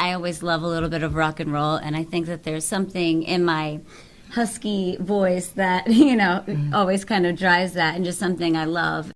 I always love a little bit of rock and roll, and I think that there's something in my husky voice that, always kind of drives that, and just something I love.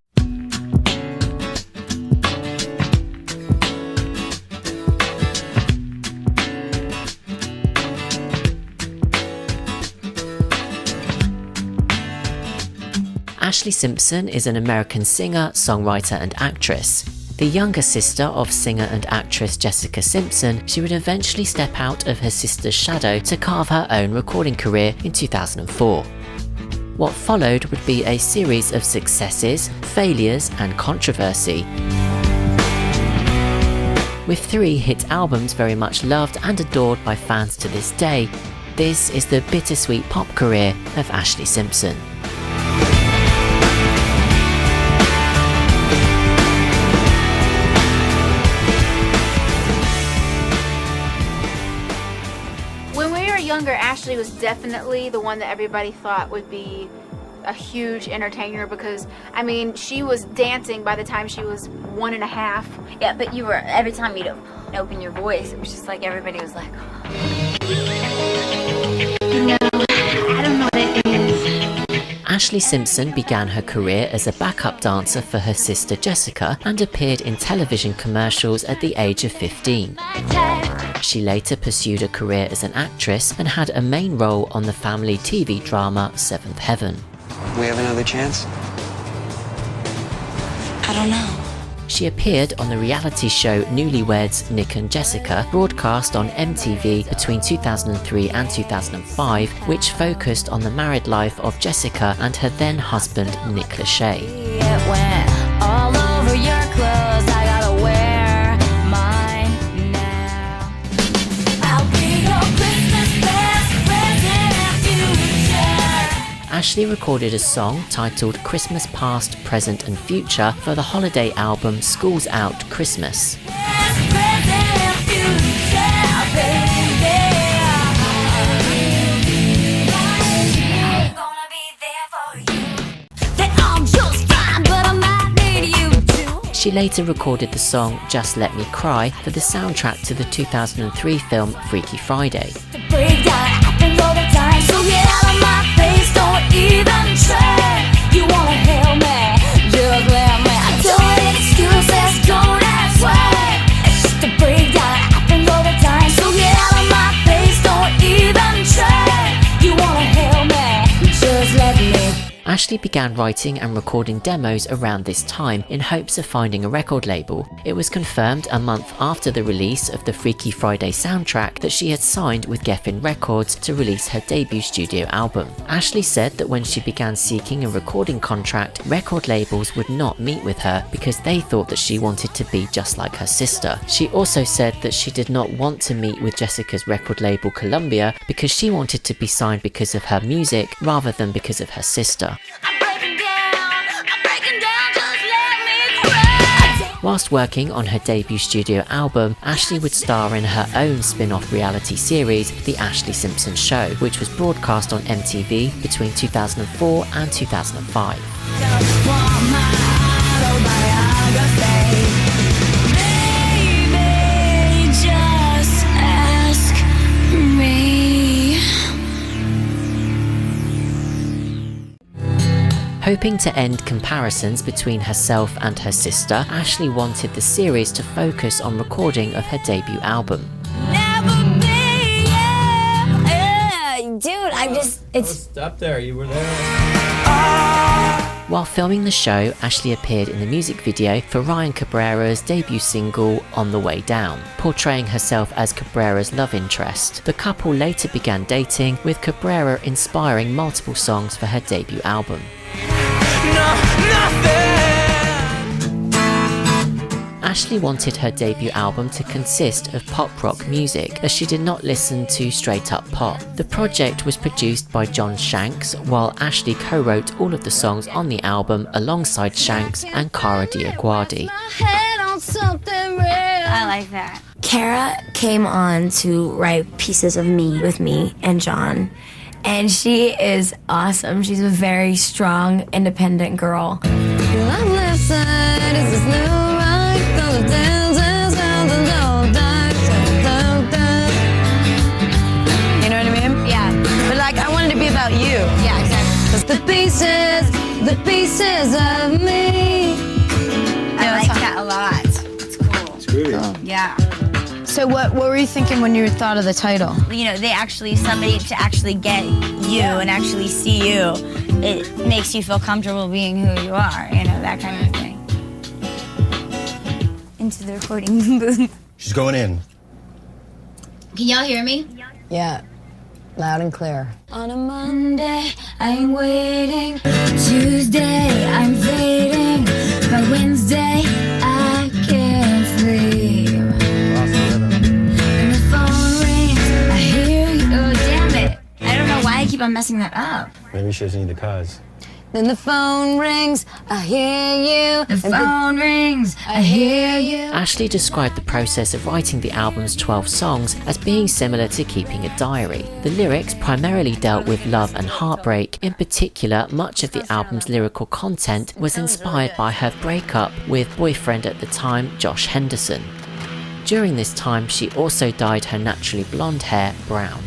Ashlee Simpson is an American singer, songwriter and actress. The younger sister of singer and actress Jessica Simpson, she would eventually step out of her sister's shadow to carve her own recording career in 2004. What followed would be a series of successes, failures and controversy. With 3 hit albums very much loved and adored by fans to this day, this is the bittersweet pop career of Ashlee Simpson. Younger, Ashlee was definitely the one that everybody thought would be a huge entertainer, because I mean, she was dancing by the time she was 1.5. Yeah, but you were, every time you'd open your voice, it was just like everybody was like, no, I don't know what it is. Ashlee Simpson began her career as a backup dancer for her sister Jessica and appeared in television commercials at the age of 15. She later pursued a career as an actress and had a main role on the family TV drama Seventh Heaven. We have another chance? I don't know. She appeared on the reality show Newlyweds Nick and Jessica, broadcast on MTV between 2003 and 2005, which focused on the married life of Jessica and her then husband Nick Lachey. It went all over your clothes, I gotta wear mine now. I'll be your Christmas best present and future. Ashlee recorded a song titled Christmas Past, Present and Future for the holiday album School's Out Christmas. Best present and future, baby. I'm gonna be there for you. That I'm just fine, but I might need you too. She later recorded the song Just Let Me Cry for the soundtrack to the 2003 film Freaky Friday. The breakdown happens all the time, so get out of my face, don't even try. You wanna help me, just let me. I don't need excuses, don't ask why. It's just a breakdown happens all the time, so get out of my face, don't even try. You wanna help me, just let me. Ashlee began writing and recording demos around this time in hopes of finding a record label. It was confirmed a month after the release of the Freaky Friday soundtrack that she had signed with Geffen Records to release her debut studio album. Ashlee said that when she began seeking a recording contract, record labels would not meet with her because they thought that she wanted to be just like her sister. She also said that she did not want to meet with Jessica's record label Columbia because she wanted to be signed because of her music rather than because of her sister. I'm breaking down, just let me cry. Whilst working on her debut studio album, Ashlee would star in her own spin-off reality series, The Ashlee Simpson Show, which was broadcast on MTV between 2004 and 2005. Just want my autobiography. Baby, just ask me. Hoping to end comparisons between herself and her sister, Ashlee wanted the series to focus on recording of her debut album. Never be, yeah. Dude, it's up there, you were there. While filming the show, Ashlee appeared in the music video for Ryan Cabrera's debut single, On the Way Down, portraying herself as Cabrera's love interest. The couple later began dating, with Cabrera inspiring multiple songs for her debut album. Ashlee wanted her debut album to consist of pop rock music, as she did not listen to straight up pop. The project was produced by John Shanks, while Ashlee co-wrote all of the songs on the album alongside Shanks and Cara Diaguardi. I like that. Cara came on to write pieces of me with me and John, and she is awesome. She's a very strong, independent girl. So what were you thinking when you thought of the title? You know, somebody to actually get you and actually see you, it makes you feel comfortable being who you are, you know, that kind of thing. Into the recording booth. She's going in. Can y'all hear me? Yeah, loud and clear. On a Monday, I'm waiting. Tuesday, I'm fading. By Wednesday, I can't sleep. And the phone rings, I hear you. Oh, damn it. I don't know why I keep on messing that up. Maybe she doesn't need the cause. Then the phone rings, I hear you. The phone rings, I hear you. Ashlee described the process of writing the album's 12 songs as being similar to keeping a diary. The lyrics primarily dealt with love and heartbreak. In particular, much of the album's lyrical content was inspired by her breakup with boyfriend at the time, Josh Henderson. During this time, she also dyed her naturally blonde hair brown.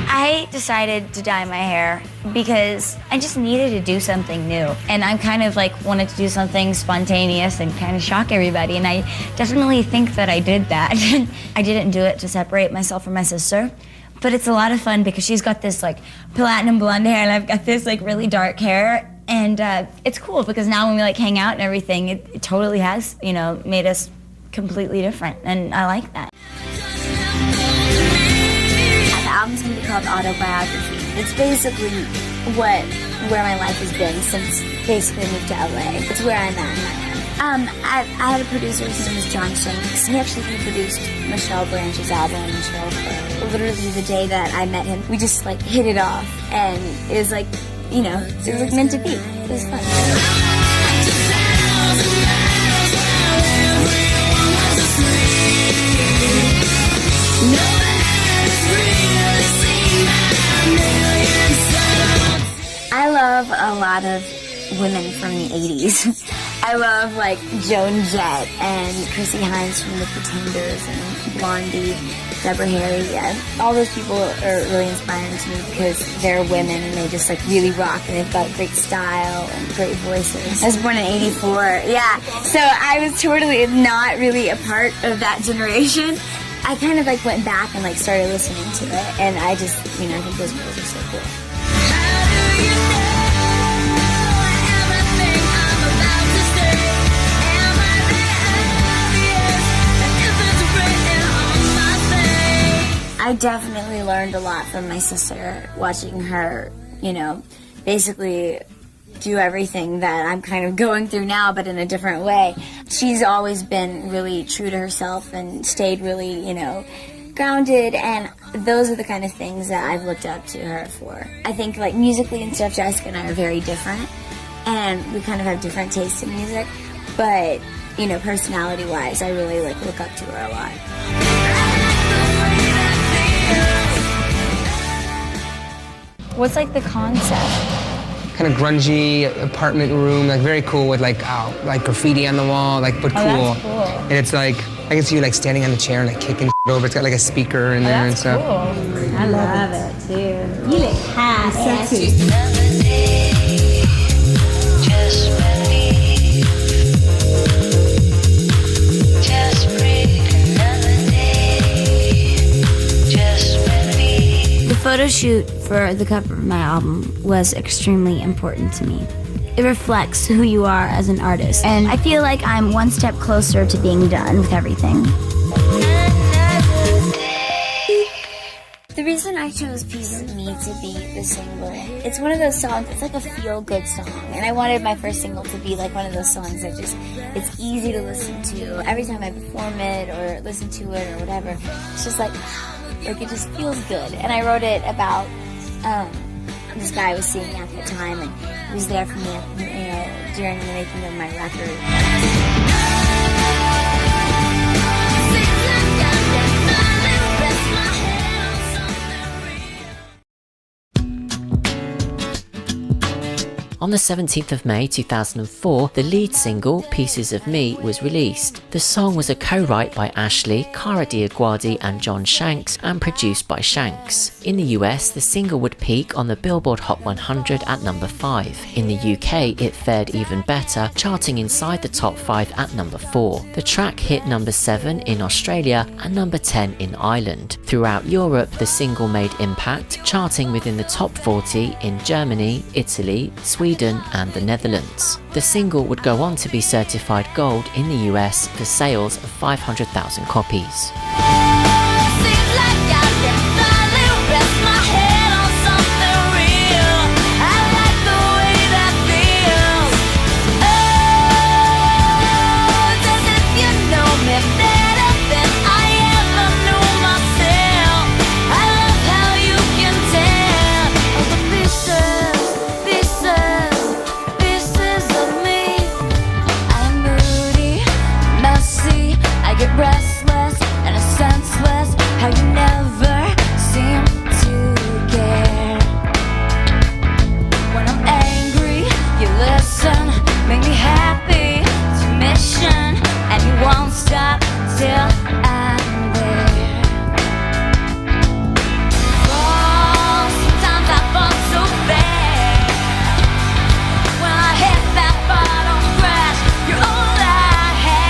I decided to dye my hair because I just needed to do something new. And I'm kind of like wanted to do something spontaneous and kind of shock everybody. And I definitely think that I did that. I didn't do it to separate myself from my sister. But it's a lot of fun because she's got this like platinum blonde hair and I've got this like really dark hair. And it's cool because now when we like hang out and everything, it totally has, you know, made us completely different. And I like that. The album's gonna be called Autobiography. It's basically where my life has been since basically I moved to LA. It's where I'm at in my life. I had a producer, his name was John Shanks. He actually produced Michelle Branch's album, literally the day that I met him. We just like hit it off and it was like, you know, it was like meant to be. It was fun. I love a lot of women from the 80s. I love like Joan Jett and Chrissy Hines from The Pretenders and Blondie, Deborah Harry. Yeah. All those people are really inspiring to me because they're women and they just like really rock and they've got great style and great voices. I was born in '84, yeah. So I was totally not really a part of that generation. I kind of like went back and like started listening to it and I just, you know, I think those girls are so cool. I definitely learned a lot from my sister, watching her, you know, basically do everything that I'm kind of going through now, but in a different way. She's always been really true to herself and stayed really, you know, grounded, and those are the kind of things that I've looked up to her for. I think, like, musically and stuff, Jessica and I are very different, and we kind of have different tastes in music, but, you know, personality-wise, I really, like, look up to her a lot. What's like the concept? Kind of grungy apartment room, like very cool with like graffiti on the wall, like but cool. That's cool. And it's like I can see you like standing on the chair and like kicking over. It's got like a speaker in there and stuff. Cool. I love it too. You look hot, sexy. The photo shoot for the cover of my album was extremely important to me. It reflects who you are as an artist, and I feel like I'm one step closer to being done with everything. The reason I chose Piece of Me to be the single, it's one of those songs, it's like a feel-good song, and I wanted my first single to be like one of those songs that just, it's easy to listen to. Every time I perform it or listen to it or whatever, it's just like it just feels good. And I wrote it about this guy I was seeing at the time, and he was there for me, you know, during the making of my record. On the 17th of May 2004, the lead single, Pieces of Me, was released. The song was a co-write by Ashlee, Cara Diaguardi and John Shanks, and produced by Shanks. In the US, the single would peak on the Billboard Hot 100 at number 5. In the UK, it fared even better, charting inside the top 5 at number 4. The track hit number 7 in Australia and number 10 in Ireland. Throughout Europe, the single made impact, charting within the top 40 in Germany, Italy, Sweden and the Netherlands. The single would go on to be certified gold in the US for sales of 500,000 copies. Restless and senseless, how you never seem to care. When I'm angry, you listen, make me happy, it's your mission, and you won't stop till I'm there. Oh, sometimes I fall so bad. When I hit that bottom crash, you're all I have.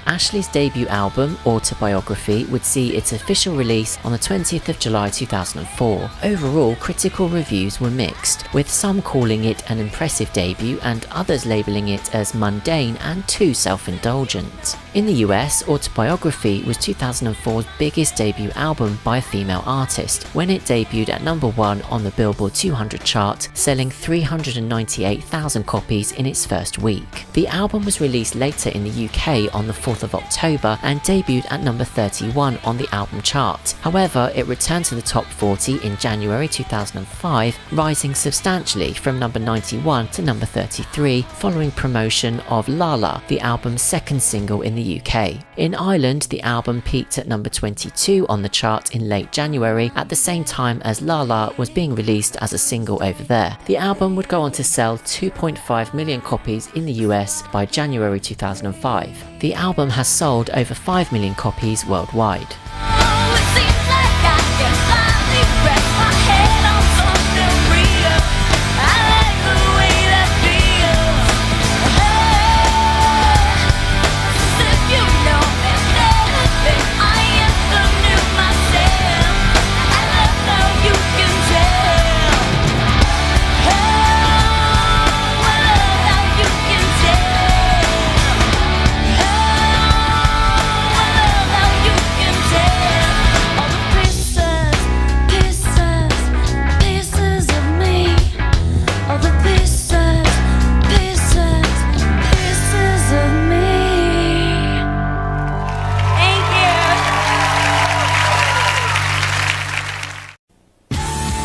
Ashlee's debut album, Autobiography, would see its official release on the 20th of July 2004. Overall, critical reviews were mixed, with some calling it an impressive debut and others labelling it as mundane and too self-indulgent. In the US, Autobiography was 2004's biggest debut album by a female artist, when it debuted at number 1 on the Billboard 200 chart, selling 398,000 copies in its first week. The album was released later in the UK on the 4th of October and debuted at number 31 on the album chart. However, it returned to the top 40 in January 2005, rising substantially from number 91 to number 33 following promotion of l.o.v.e, the album's second single in the UK. In Ireland, the album peaked at number 22 on the chart in late January, at the same time as l.o.v.e was being released as a single over there. The album would go on to sell 2.5 million copies in the US by January 2005. The album has sold over 5 million copies worldwide.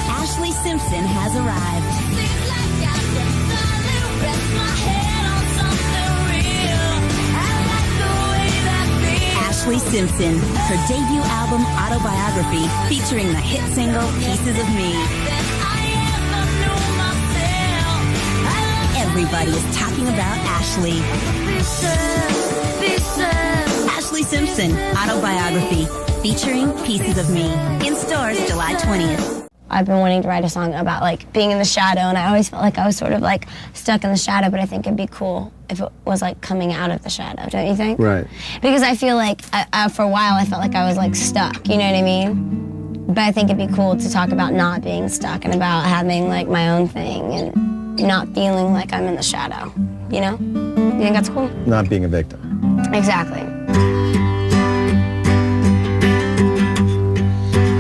Ashlee Simpson has arrived. Ashlee Simpson, her debut album Autobiography, featuring the hit single Pieces of Me. Everybody is talking about Ashlee. Ashlee Simpson, Autobiography, featuring Pieces of Me. In stores July 20th. I've been wanting to write a song about like being in the shadow, and I always felt like I was sort of like stuck in the shadow, but I think it'd be cool if it was like coming out of the shadow, don't you think? Right. Because I feel like for a while I felt like I was like stuck, you know what I mean? But I think it'd be cool to talk about not being stuck and about having like my own thing and not feeling like I'm in the shadow, you know? You think that's cool? Not being a victim. Exactly.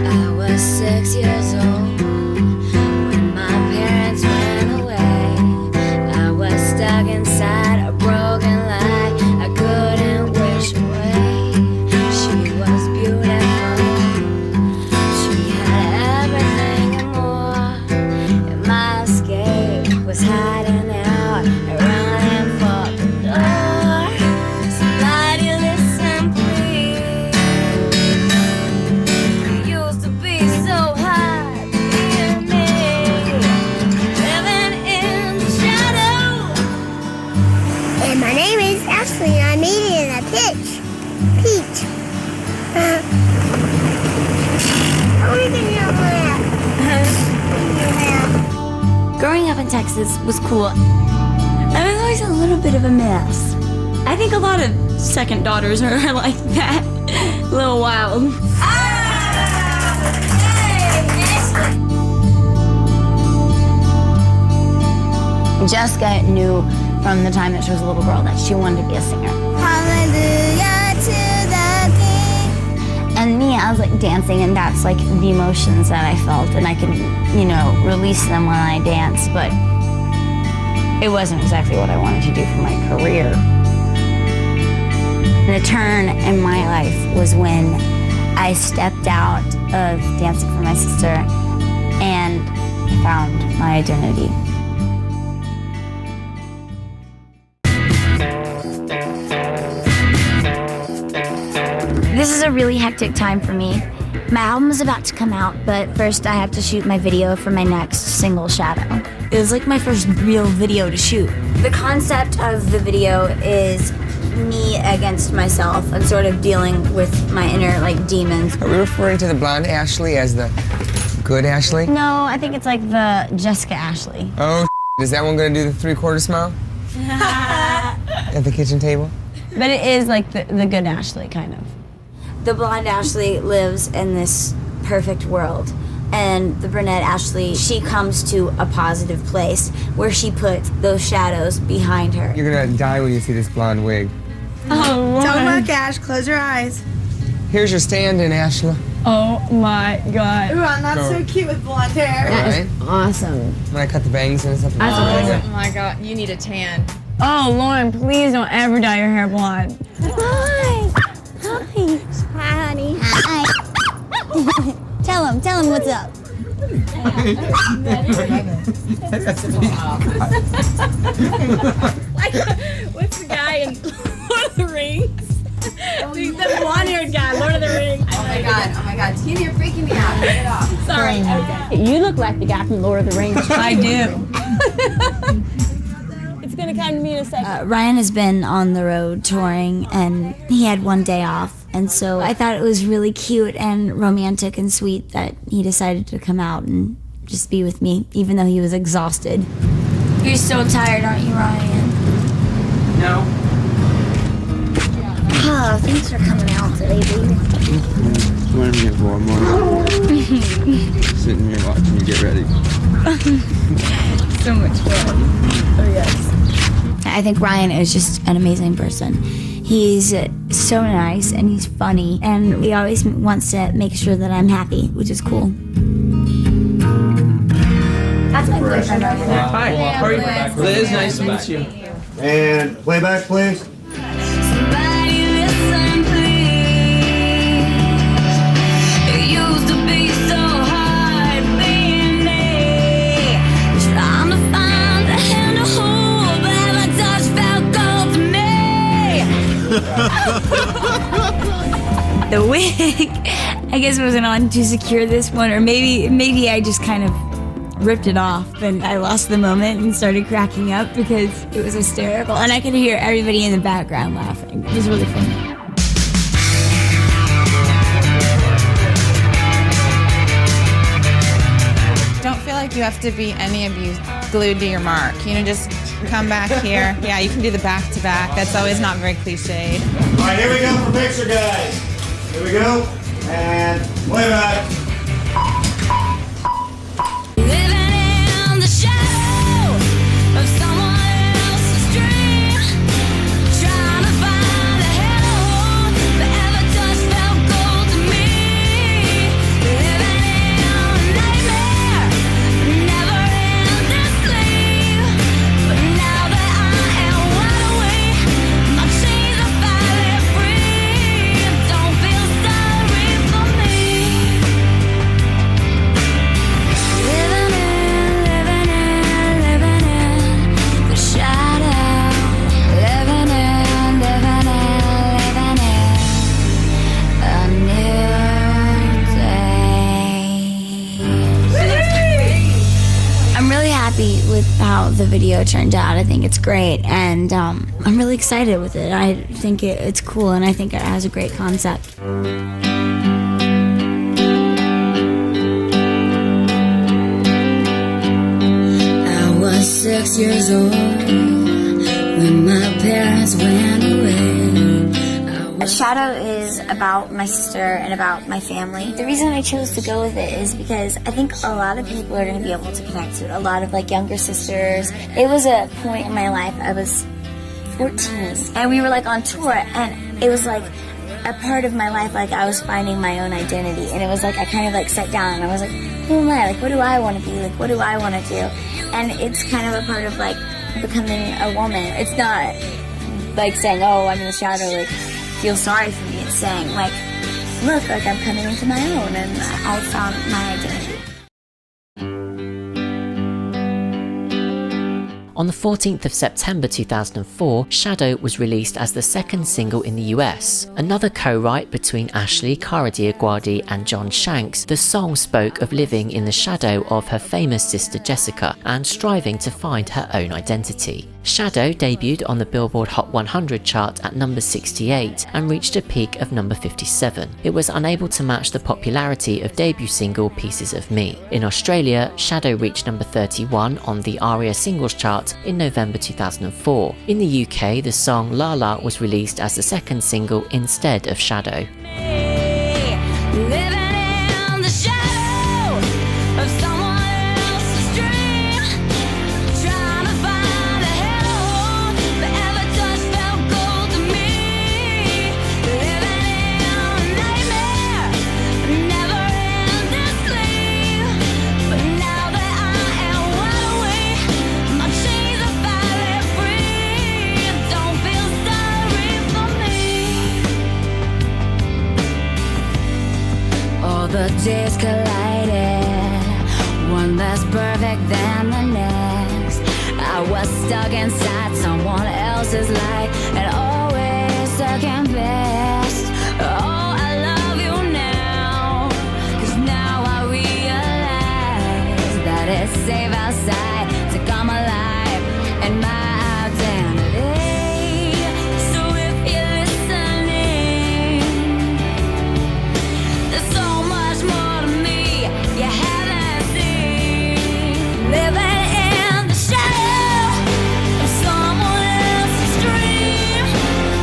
I was 6 years old when my parents went away. I was stuck inside a broken lie I couldn't wish away. She was beautiful, she had everything and more, and my escape was hiding out and running for the door. Somebody listen, in Texas was cool. I was always a little bit of a mess. I think a lot of second daughters are like that. A little wild. Jessica knew from the time that she was a little girl that she wanted to be a singer. Hallelujah to the King. And me, I was like dancing, and that's like the emotions that I felt, and I could, you know, release them when I dance, but it wasn't exactly what I wanted to do for my career. The turn in my life was when I stepped out of dancing for my sister and found my identity. This is a really hectic time for me. My album is about to come out, but first I have to shoot my video for my next single, Shadow. It was like my first real video to shoot. The concept of the video is me against myself and sort of dealing with my inner like demons. Are we referring to the blonde Ashlee as the good Ashlee? No, I think it's like the Jessica Ashlee. Oh, is that one gonna do the 3/4 smile? At the kitchen table? But it is like the good Ashlee, kind of. The blonde Ashlee lives in this perfect world, and the brunette Ashlee, she comes to a positive place where she puts those shadows behind her. You're gonna die when you see this blonde wig. Oh, don't look, Ash. Close your eyes. Here's your stand-in, Ashlee. Oh my God. Ooh, I'm not so cute with blonde hair. That is awesome. When I cut the bangs and stuff. Oh my God, you need a tan. Oh, Lauren, please don't ever dye your hair blonde. Hi. Hi. Hi, honey. Hi. Tell him what's up. What's the guy in Lord of the Rings? The blonde-haired guy, Lord of the Rings. Oh my God, Tina, you're freaking me out. Get it off. Sorry. Okay. You look like the guy from Lord of the Rings. I do. It's gonna come to me in a second. Ryan has been on the road touring, and he had one day off. And so I thought it was really cute and romantic and sweet that he decided to come out and just be with me, even though he was exhausted. You're so tired, aren't you, Ryan? No. Oh, thanks for coming out today, baby. Just wanted to get warm more. Sitting here watching you get ready. So much fun. Oh yes. I think Ryan is just an amazing person. He's so nice and he's funny, and he always wants to make sure that I'm happy, which is cool. That's my boyfriend over there. Hi, how are you? Liz, nice to meet you. And playback, please. Somebody listen, please. It used to be so hard being me, trying to find the hand to hold, but every touch felt cold to me. The wig, I guess, wasn't on to secure this one, or maybe I just kind of ripped it off and I lost the moment and started cracking up because it was hysterical, and I could hear everybody in the background laughing. It was really funny. Don't feel like you have to be any of you glued to your mark. You know, just come back here. Yeah, you can do the back-to-back. That's always not very cliched. All right, here we go for picture, guys. Here we go. And playback. Living in the shadow of someone else's dream, trying to find a halo, but every touch felt cold to me. Living in a nightmare, never ending sleep. But now that I am wide awake, my chains are finally free. Don't feel sorry for me. Living in the shadow. Living in a new day. I'm really happy with how the video turned out. I think it's great, and I'm really excited with it. I think it's cool, and I think it has a great concept. I was was 6 years old when my parents went away. Shadow is about my sister and about my family. The reason I chose to go with it is because I think a lot of people are going to be able to connect to it. A lot of like younger sisters. It was a point in my life, I was 14, and we were like on tour, and it was like a part of my life, like I was finding my own identity, and it was like I kind of like sat down and I was like, who am I? Like, what do I want to be? Like, what do I want to do? And it's kind of a part of like becoming a woman. It's not like saying, oh, I'm in the shadow, like feel sorry for me. It's saying like, look, like I'm coming into my own, and I found my identity. On the 14th of September 2004, Shadow was released as the second single in the US. Another co-write between Ashlee, Cara Diaguardi and John Shanks, the song spoke of living in the shadow of her famous sister Jessica and striving to find her own identity. Shadow debuted on the Billboard Hot 100 chart at number 68 and reached a peak of number 57. It was unable to match the popularity of debut single Pieces of Me. In Australia, Shadow reached number 31 on the ARIA singles chart in November 2004. In the UK, the song l.o.v.e was released as the second single instead of Shadow. The days collided, one less perfect than the next. I was stuck inside someone else's life and always second best. Oh, I love you now, 'cause now I realize that it's safe outside to come alive and my identity. So if you're listening, there's so much more to me you haven't seen. Living in the shadow of someone else's dream.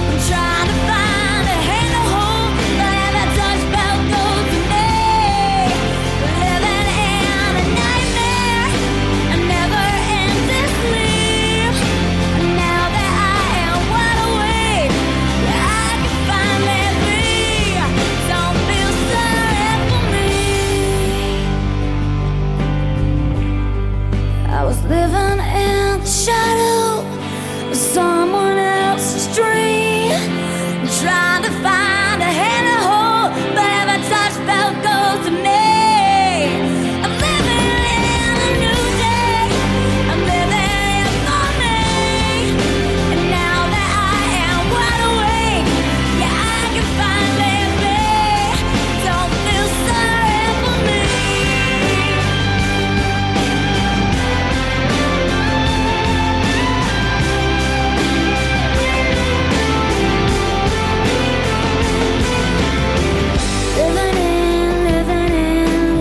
I'm trying to find a hand to hold, but every touch felt gold to me. Living in a nightmare, a never-ending sleep. And now that I am wide awake, I can finally breathe. Don't feel sorry for me. I was living in the shadow of someone else's dream, trying to find a hand to hold, but every touch felt gold to me. I'm living in a new day, I'm living for me. And now that I am wide awake, yeah, I can finally be. Don't feel sorry for me.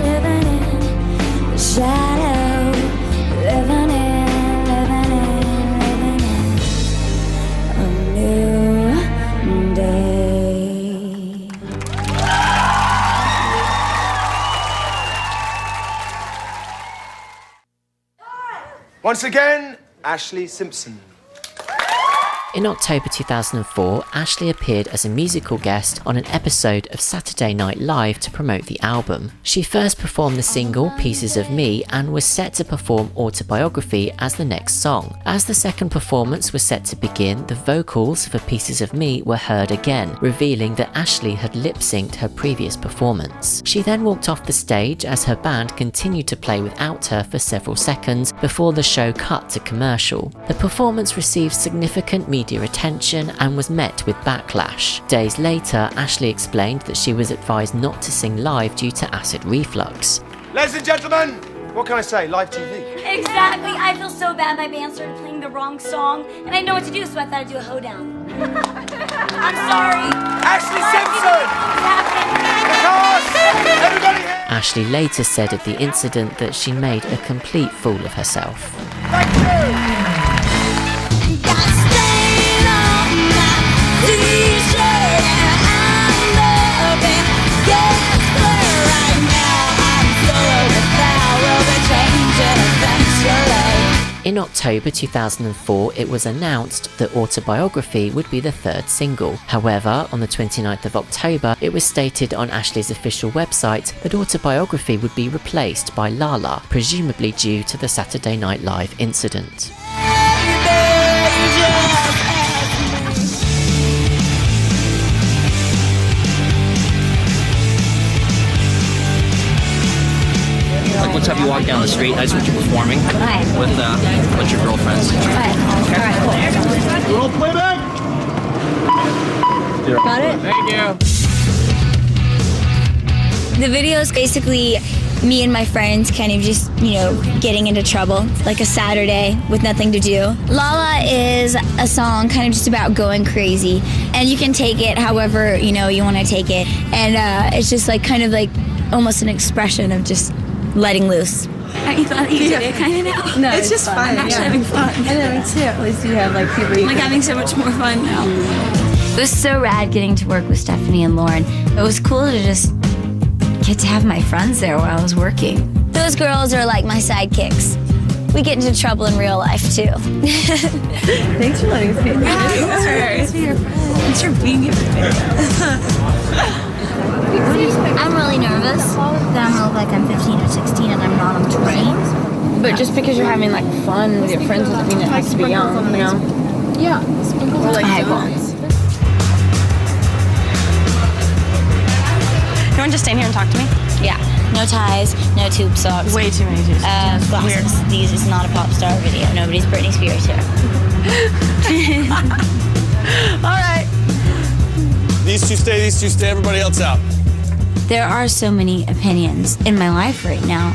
Living in the shadow. Living in a new day. Once again, Ashlee Simpson. In October 2004, Ashlee appeared as a musical guest on an episode of Saturday Night Live to promote the album. She first performed the single Pieces of Me and was set to perform Autobiography as the next song. As the second performance was set to begin, the vocals for Pieces of Me were heard again, revealing that Ashlee had lip-synced her previous performance. She then walked off the stage as her band continued to play without her for several seconds before the show cut to commercial. The performance received significant media attention and was met with backlash. Days later, Ashlee explained that she was advised not to sing live due to acid reflux. Ladies and gentlemen, what can I say? Live TV. Exactly. I feel so bad my band started playing the wrong song, and I know what to do, so I thought I'd do a hoedown. I'm sorry. Ashlee Simpson! Everybody here! Ashlee later said of the incident that she made a complete fool of herself. Thank you. Got stain on my t-shirt and I'm loving. Guess where right now I'm full of that will be changing eventually. In October 2004, it was announced that Autobiography would be the third single. However, on the 29th of October, it was stated on Ashlee's official website that Autobiography would be replaced by La-La, presumably due to the Saturday Night Live incident. Like one time you walk down the street, I just want you performing with your girlfriends. Roll playback. Got it? Thank you. The video is basically me and my friends kind of just, getting into trouble, like a Saturday with nothing to do. La-La is a song kind of just about going crazy, and you can take it however, you want to take it. And it's just like kind of like almost an expression of just letting loose. Aren't you glad that you did it kind of now? No, it's just fun. I'm actually having fun. I know, me too. At least you have like people you having so much more fun now. It was so rad getting to work with Stephanie and Lauren. It was cool to just get to have my friends there while I was working. Those girls are like my sidekicks. We get into trouble in real life too. Thanks for letting us be Thanks for your friends. Thanks for being here. I'm really nervous that I'm gonna look like I'm 15 or 16 and I'm not, I'm 20. But just because you're having like fun with your friends doesn't mean it has to be young, Yeah. Or like You want to just stand here and talk to me? Yeah. No ties, no tube socks. Way too many tubes. Glasses. These is not a pop star video. Nobody's Britney Spears here. All right. These two stay, everybody else out. There are so many opinions in my life right now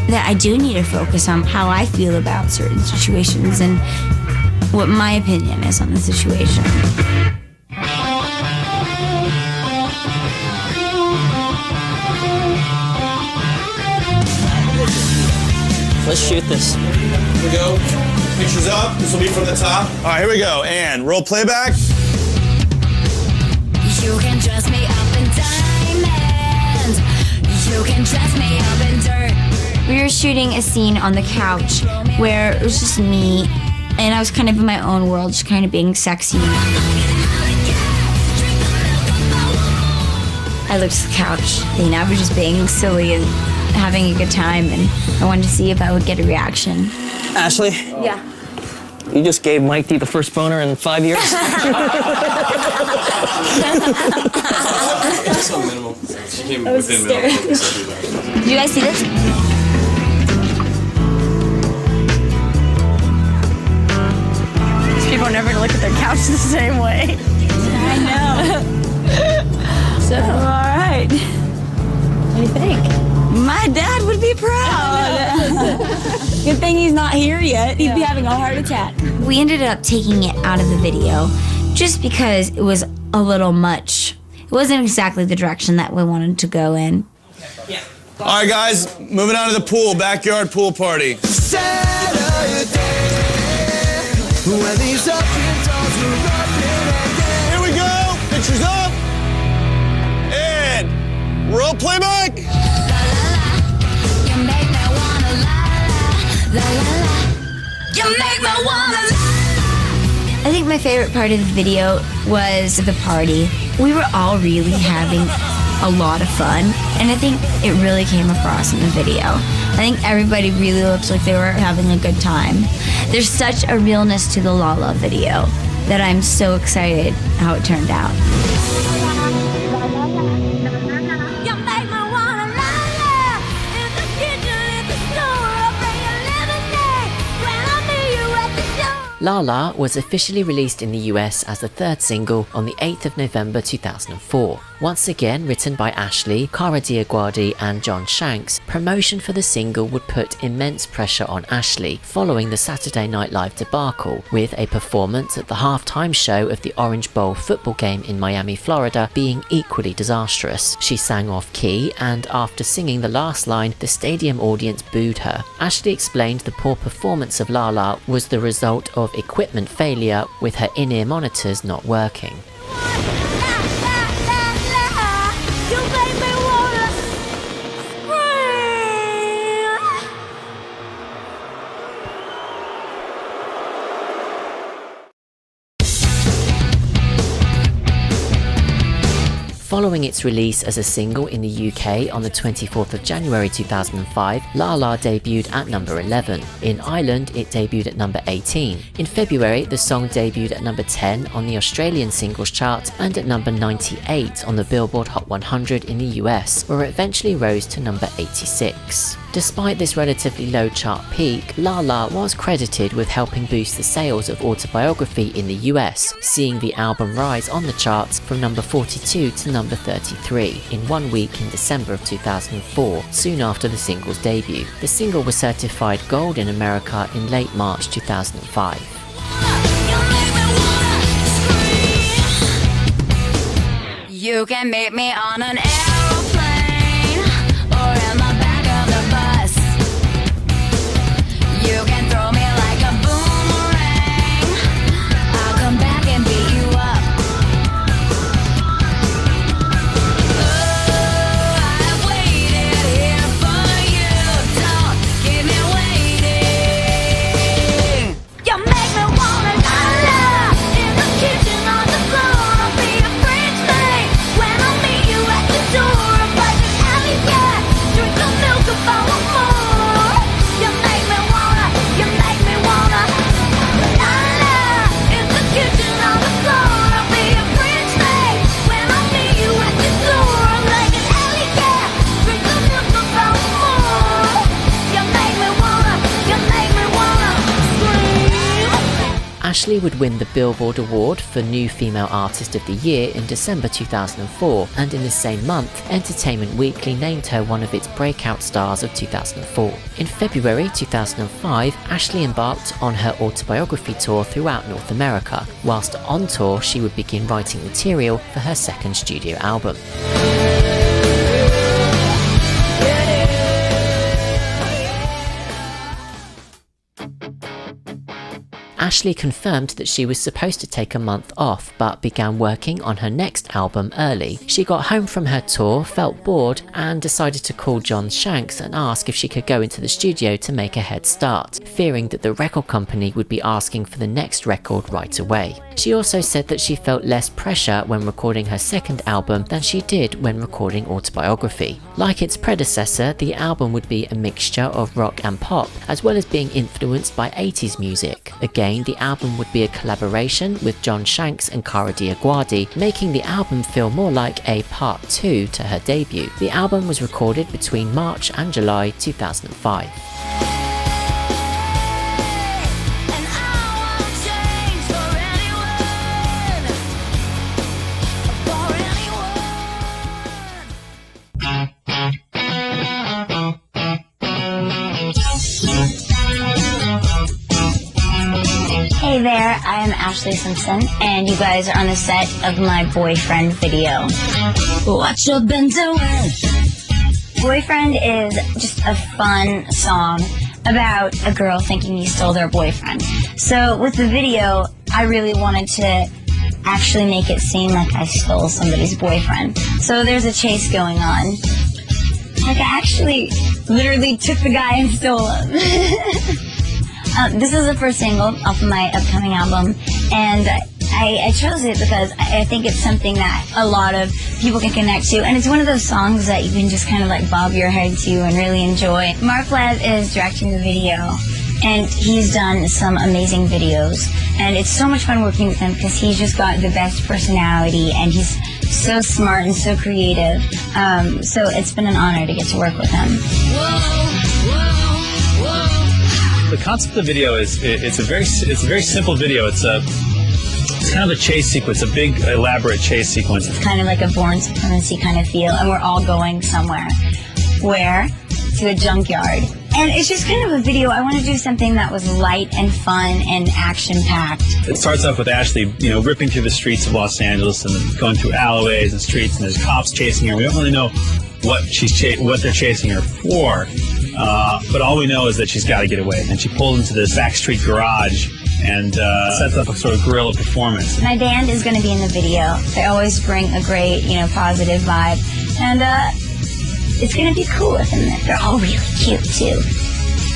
that I do need to focus on how I feel about certain situations and what my opinion is on the situation. Let's shoot this. Here we go. Pictures up. This will be from the top. All right, here we go. And roll playback. You can dress me up in diamonds. You can dress me up in dirt. We were shooting a scene on the couch where it was just me and I was kind of in my own world, just kind of being sexy. I looked at the couch, I was just being silly and having a good time, and I wanted to see if I would get a reaction. Ashlee? Yeah. You just gave Mike D the first boner in 5 years? Just so minimal. She came within minimal. Did you guys see this? These people are never going to look at their couch the same way. I know. So, all right. What do you think? My dad would be proud. Good thing he's not here yet. He'd be having a heart attack. We ended up taking it out of the video just because it was a little much. It wasn't exactly the direction that we wanted to go in. Yeah. All right, guys, moving on to the pool, backyard pool party. Here we go. Pictures up. And roll playback. You make me wanna la la la. You make me wanna la. I think my favorite part of the video was the party. We were all really having a lot of fun, and I think it really came across in the video. I think everybody really looked like they were having a good time. There's such a realness to the La-La video that I'm so excited how it turned out. You make me wanna la la. In the kitchen, in the store, I'll bring you lemonade. When I meet you at the door. La was officially released in the US as the third single on the 8th of November 2004. Once again written by Ashlee, Cara Diaguardi and John Shanks, promotion for the single would put immense pressure on Ashlee following the Saturday Night Live debacle, with a performance at the halftime show of the Orange Bowl football game in Miami, Florida being equally disastrous. She sang off key, and after singing the last line, the stadium audience booed her. Ashlee explained the poor performance of La was the result of equipment failure, with her in-ear monitors not working. Following its release as a single in the UK on the 24th of January 2005, La debuted at number 11. In Ireland, it debuted at number 18. In February, the song debuted at number 10 on the Australian singles chart and at number 98 on the Billboard Hot 100 in the US, where it eventually rose to number 86. Despite this relatively low chart peak, La was credited with helping boost the sales of Autobiography in the US, seeing the album rise on the charts from number 42 to number 33 in 1 week in December of 2004, soon after the single's debut. The single was certified gold in America in late March 2005. You can meet me on an aeroplane or in the back of the bus. You can throw me like a boomerang. I'll come back and beat you up. Oh, I've waited here for you. Don't keep me waiting. You make me wanna la in the kitchen on the floor. I'll be a French maid when I meet you at the door. A buzzing alley cat, drink the milk if I want more. You make me wanna la in the kitchen on the floor. I'll be a French maid when I meet you at the door. I'm like an alley cat, drink the milk if I want more. You make me wanna scream. Ashlee would win the Billboard Award for New Female Artist of the Year in December 2004, and in the same month, Entertainment Weekly named her one of its breakout stars of 2004. In February 2005, Ashlee embarked on her autobiography tour throughout North America. Whilst on tour, she would begin writing material for her second studio album. Ashlee confirmed that she was supposed to take a month off, but began working on her next album early. She got home from her tour, felt bored, and decided to call John Shanks and ask if she could go into the studio to make a head start, fearing that the record company would be asking for the next record right away. She also said that she felt less pressure when recording her second album than she did when recording Autobiography. Like its predecessor, the album would be a mixture of rock and pop, as well as being influenced by 80s music. Again, the album would be a collaboration with John Shanks and Cara Diaguardi, making the album feel more like a part 2 to her debut. The album was recorded between March and July 2005. Hey there, I am Ashlee Simpson, and you guys are on the set of my Boyfriend video. What you been doing? Boyfriend is just a fun song about a girl thinking he stole their boyfriend. So with the video, I really wanted to actually make it seem like I stole somebody's boyfriend. So there's a chase going on. Like I actually literally took the guy and stole him. This is the first single off of my upcoming album, and I chose it because I think it's something that a lot of people can connect to, and it's one of those songs that you can just kind of like bob your head to and really enjoy. Mark Lev is directing the video, and he's done some amazing videos, and it's so much fun working with him because he's just got the best personality, and he's so smart and so creative. So it's been an honor to get to work with him. Whoa, whoa, whoa. The concept of the video is it's a very simple video. It's kind of a chase sequence, a big elaborate chase sequence. It's kind of like a Born Supremacy kind of feel, and we're all going somewhere. Where? To a junkyard. And it's just kind of a video. I want to do something that was light and fun and action-packed. It starts off with Ashlee, ripping through the streets of Los Angeles and going through alleyways and streets, and there's cops chasing her. We don't really know what they're chasing her for, but all we know is that she's got to get away. And she pulls into this backstreet garage and sets up a sort of guerrilla performance. My band is going to be in the video. They always bring a great, positive vibe. And it's going to be cool with them. They're all really cute, too.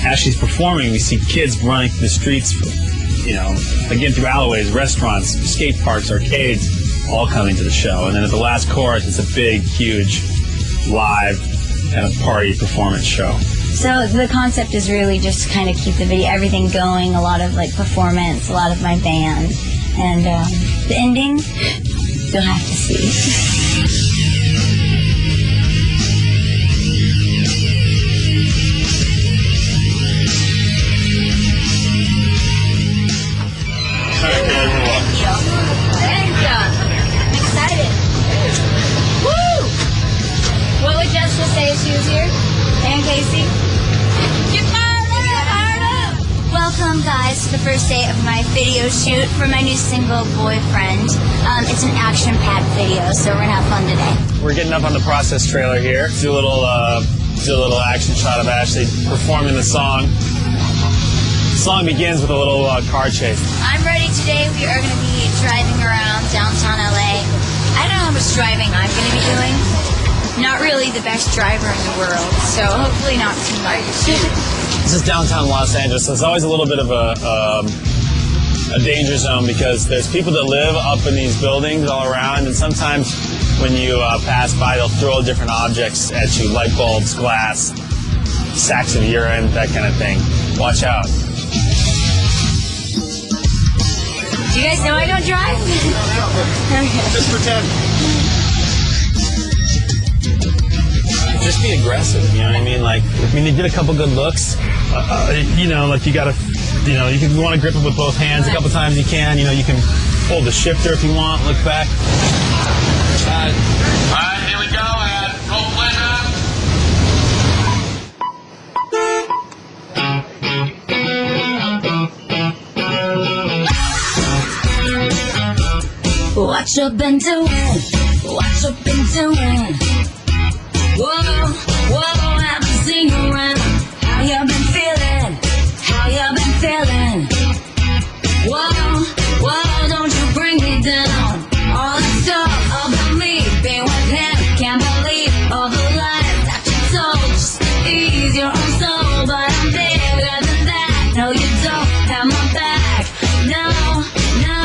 As she's performing, we see kids running through the streets, again, through alleyways, restaurants, skate parks, arcades, all coming to the show. And then at the last chorus, it's a big, huge, live kind of party performance show. So the concept is really just kind of keep the video, everything going, a lot of performance, a lot of my band. And the ending, you'll have to see. Thank you. I'm excited. Woo! What would Jessica say if she was here? And Casey? Get fired up! Welcome, guys, to the first day of my video shoot for my new single, Boyfriend. It's an action-packed video, so we're gonna have fun today. We're getting up on the process trailer here. Do a little action shot of Ashlee performing the song. The song begins with a little car chase. I'm ready today. We are gonna be driving around downtown LA. I don't know how much driving I'm gonna be doing. Not really the best driver in the world, so hopefully not too much. This is downtown Los Angeles. It's always a little bit of a danger zone because there's people that live up in these buildings all around, and sometimes when you pass by, they'll throw different objects at you, light bulbs, glass, sacks of urine, that kind of thing. Watch out. Do you guys know I don't drive? Just pretend. Just be aggressive, you know what I mean? You get a couple good looks. You gotta, you want to grip it with both hands. A couple times you can, you can hold the shifter if you want, look back. All right, here we go, and roll play What you been doing? What you been doing? Whoa, whoa, haven't seen you around. How you been feeling? How you been feeling? Whoa, whoa, don't you bring me down. All the stuff about me, being with him. Can't believe all the lies that you told. Just ease your own soul, but I'm bigger than that. No, you don't have my back. No, no.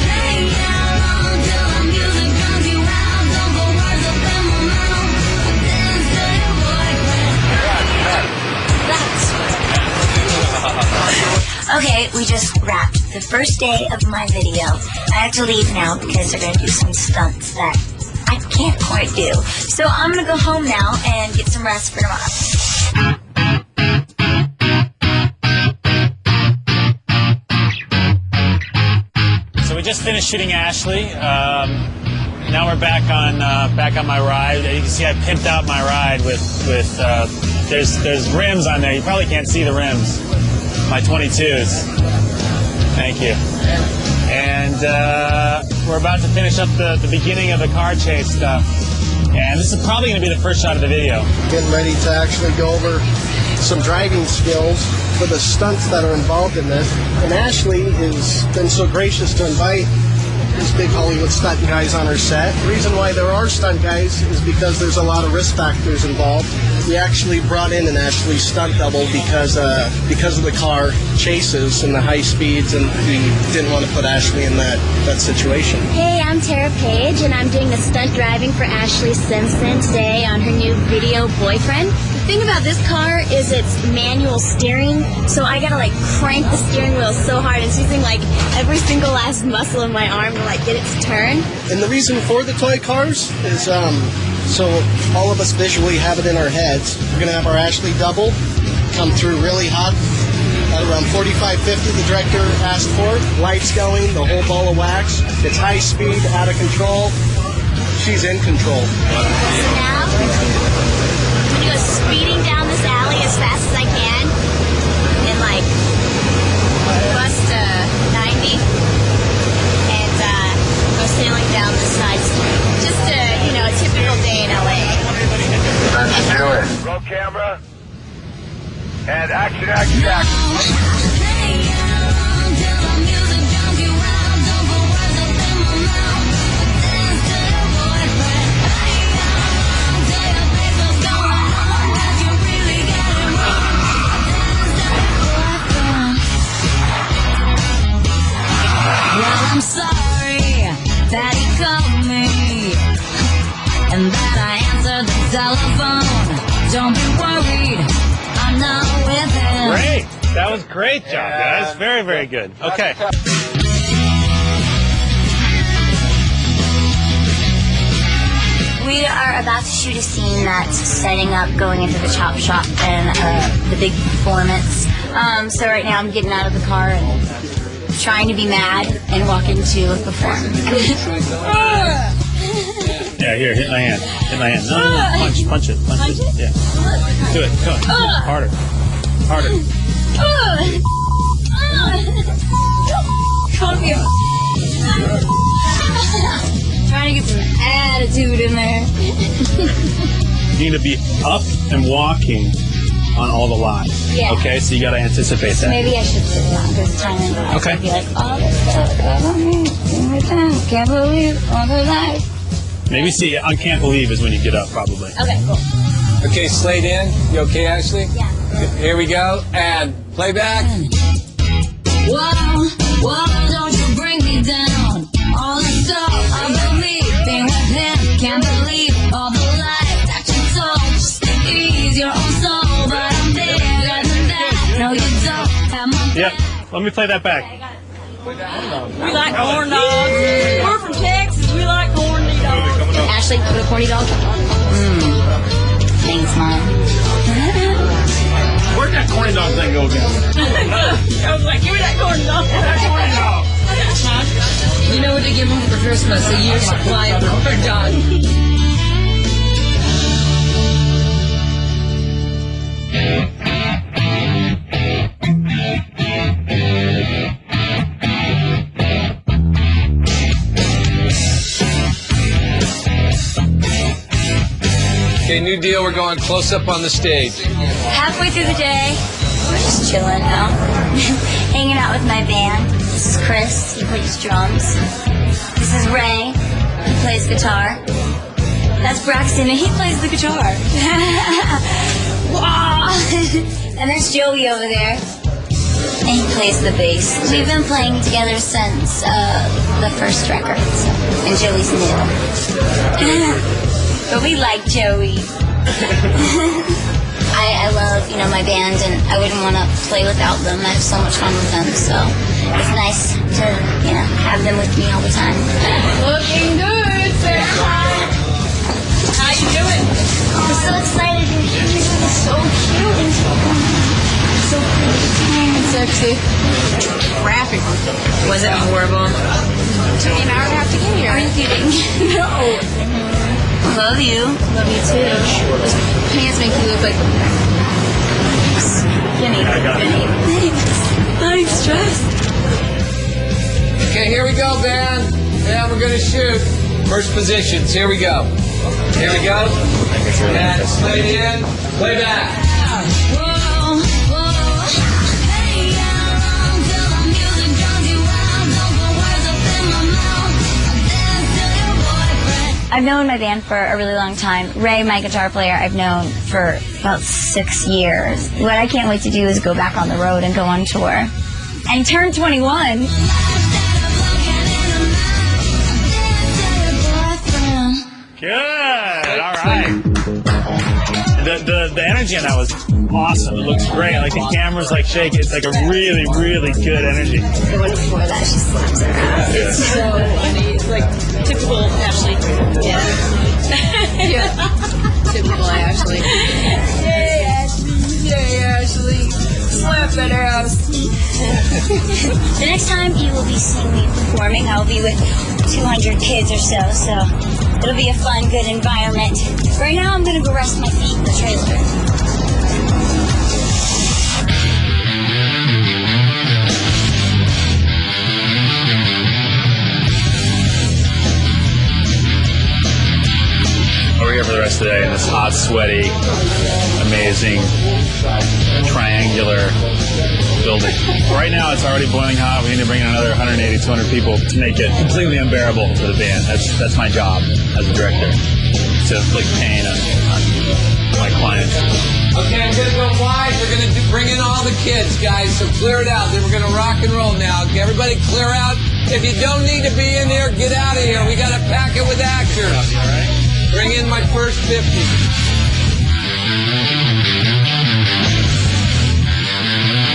Hey, how long till the music comes you out? Don't put words up in my mouth. Dance to your boyfriend. Okay, we just wrapped the first day of my video. I have to leave now because they're going to do some stunts that I can't quite do. So I'm going to go home now and get some rest for tomorrow. So we just finished shooting Ashlee. Now we're back on my ride. You can see I pimped out my ride with there's rims on there. You probably can't see the rims. My 22s. Thank you. And we're about to finish up the beginning of the car chase stuff. And this is probably going to be the first shot of the video. Getting ready to actually go over some driving skills for the stunts that are involved in this. And Ashlee has been so gracious to invite these big Hollywood stunt guys on her set. The reason why there are stunt guys is because there's a lot of risk factors involved. We actually brought in an Ashlee stunt double because of the car chases and the high speeds, and we didn't want to put Ashlee in that situation. Hey, I'm Tara Page, and I'm doing the stunt driving for Ashlee Simpson today on her new video, Boyfriend. The thing about this car is it's manual steering, so I gotta crank the steering wheel so hard. It's using every single last muscle in my arm to get it to turn. And the reason for the toy cars is so all of us visually have it in our heads. We're gonna have our Ashlee double come through really hot around 45, 50 the director asked for. Lights going, the whole ball of wax. It's high speed, out of control. She's in control. So now, I'm going to go speeding down this alley as fast as I can and like bust 90 and go sailing down the side street. Just a, you know, a typical day in LA. Let's do it. Roll camera. And action, action, action. Well, I'm sorry that he called me and that I answered the telephone. Don't be worried, I'm not with him. Great. That was great job, guys. Very, very good. Okay. We are about to shoot a scene that's setting up going into the chop shop and the big performance. So right now I'm getting out of the car and trying to be mad and walk into a performance. Yeah, here, hit my hand. Hit my hand. No, no, no. Punch it. Yeah. Do it. Come on. Harder. Trying to get some attitude in there. You need to be up and walking on all the lines. Yeah. Okay, so you got to anticipate So that. maybe I should sit down this time and Okay. be like, oh, this stuff got on me. Can't believe all the life. Maybe see, I can't believe is when you get up, probably. Okay, cool. Okay, slayed in. You okay, Ashley? Yeah. Here we go. And playback. Whoa, don't you bring me down. All the stuff I believe, being with him, can't believe all the lies that you told. Just ease your own soul, but I'm bigger than that. No, you don't have my Yep. Let me play that back. We like corn dogs. We're from Texas. We like corn dogs. Ashley, put a corny dog. Thanks, Mom. Where'd that corny dog thing go again? I was like, give me that corn dog. You know what to give him for Christmas? A year's supply of corn dog. Okay, new deal. We're going close up on the stage. Halfway through the day, we're just chilling now. Hanging out with my band. This is Chris, he plays drums. This is Ray, he plays guitar. That's Braxton, and he plays the guitar. Wow. And there's Joey over there, and he plays the bass. We've been playing together since the first record, so, and Joey's new. But we like Joey. I love, my band, and I wouldn't want to play without them. I have so much fun with them, so it's nice to, have them with me all the time. Looking good, Sarah. How you doing? I'm so excited. You're so cute and so pretty and sexy. Traffic. Was it horrible? Took me an hour and a half to get here. Are you kidding? No. Love you. Love you too. Those pants make you look like skinny. I'm stressed. Okay, here we go, band. And we're going to shoot. First positions. Here we go. Here we go. And slayed in. Playback. I've known my band for a really long time. Ray, my guitar player, I've known for about 6 years. What I can't wait to do is go back on the road and go on tour. And turn 21. Good. All right. The energy on that was awesome. It looks great. Like the camera's like shaking. It's like a really, really good energy. The one before that, she slaps her ass. Yeah. It's so funny. It's like typical Ashley. Yeah. Yeah. Typical Ashley. Yay, Ashley. Yay, Ashley. Slap that ass. next time you will be seeing me performing, I'll be with 200 kids or so it'll be a fun, good environment. Right now, I'm gonna go rest my feet in the trailer. We're here for the rest of the day in this hot, sweaty, amazing, triangular building. Right now it's already boiling hot. We need to bring in another 180, 200 people to make it completely unbearable for the band. That's my job as a director, to inflict pain on my clients. Okay, I'm gonna go wide. We're gonna bring in all the kids, guys, so clear it out. Then we're gonna rock and roll now. Okay, everybody clear out. If you don't need to be in here, get out of here. We gotta pack it with actors. Bring in my first 50.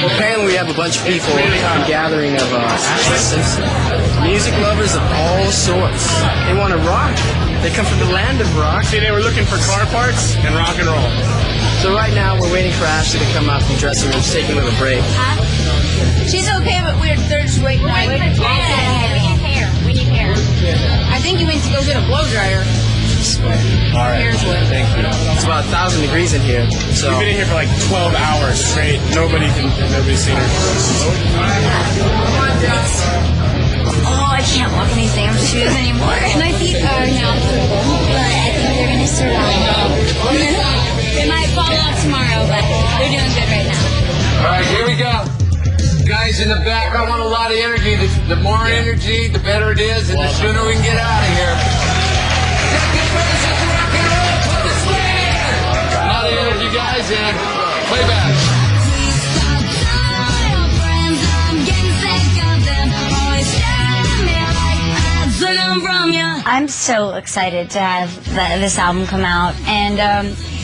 Well, apparently we have a bunch of people, a gathering of Ashlee Simpson. Music lovers of all sorts. They want to rock. They come from the land of rock. See, they were looking for car parts and rock and roll. So right now we're waiting for Ashlee to come out from the dressing room, taking a little break. She's okay, but they're just waiting. We need hair. We need hair. I think you went to go get a blow dryer. All right. Thank you. It's about 1,000 degrees in here. So We've been in here for like 12 hours straight. Nobody's seen her. Oh, I can't walk in these damn shoes anymore. My feet are now cool, but I think they're gonna survive. They might fall off tomorrow, but they're doing good right now. All right, here we go. Guys in the back, I want a lot of energy. The more energy, the better it is, and the sooner we can get out of here. A lot of energy, guys, and playback. I'm so excited to have this album come out, and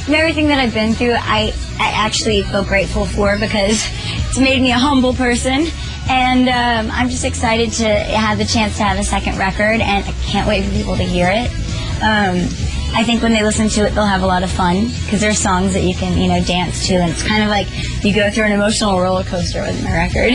everything that I've been through, I actually feel grateful for, because it's made me a humble person, and I'm just excited to have the chance to have a second record, and I can't wait for people to hear it. I think when they listen to it, they'll have a lot of fun, because there's songs that you can, dance to, and it's kind of like you go through an emotional roller coaster with my record.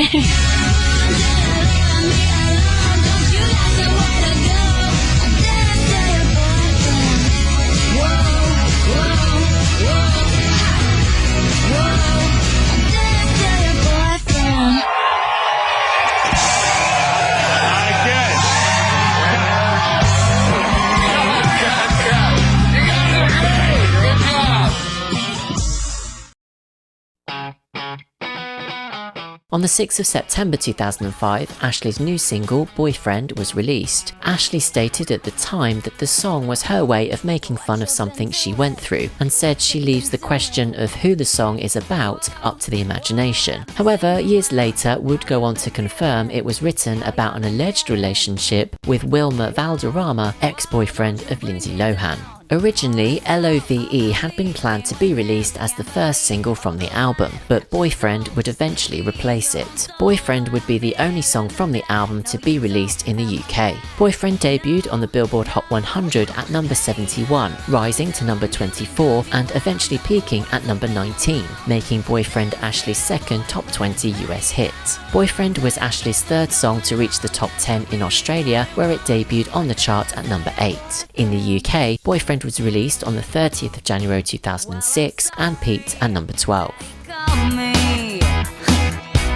On the 6th of September 2005, Ashlee's new single, Boyfriend, was released. Ashlee stated at the time that the song was her way of making fun of something she went through, and said she leaves the question of who the song is about up to the imagination. However, years later would go on to confirm it was written about an alleged relationship with Wilmer Valderrama, ex-boyfriend of Lindsay Lohan. Originally, l.o.v.e had been planned to be released as the first single from the album, but Boyfriend would eventually replace it. Boyfriend would be the only song from the album to be released in the UK. Boyfriend debuted on the Billboard Hot 100 at number 71, rising to number 24 and eventually peaking at number 19, making Boyfriend Ashlee's second top 20 US hit. Boyfriend was Ashlee's third song to reach the top 10 in Australia, where it debuted on the chart at number 8. In the UK, Boyfriend was released on the 30th of January 2006 and peaked at number 12.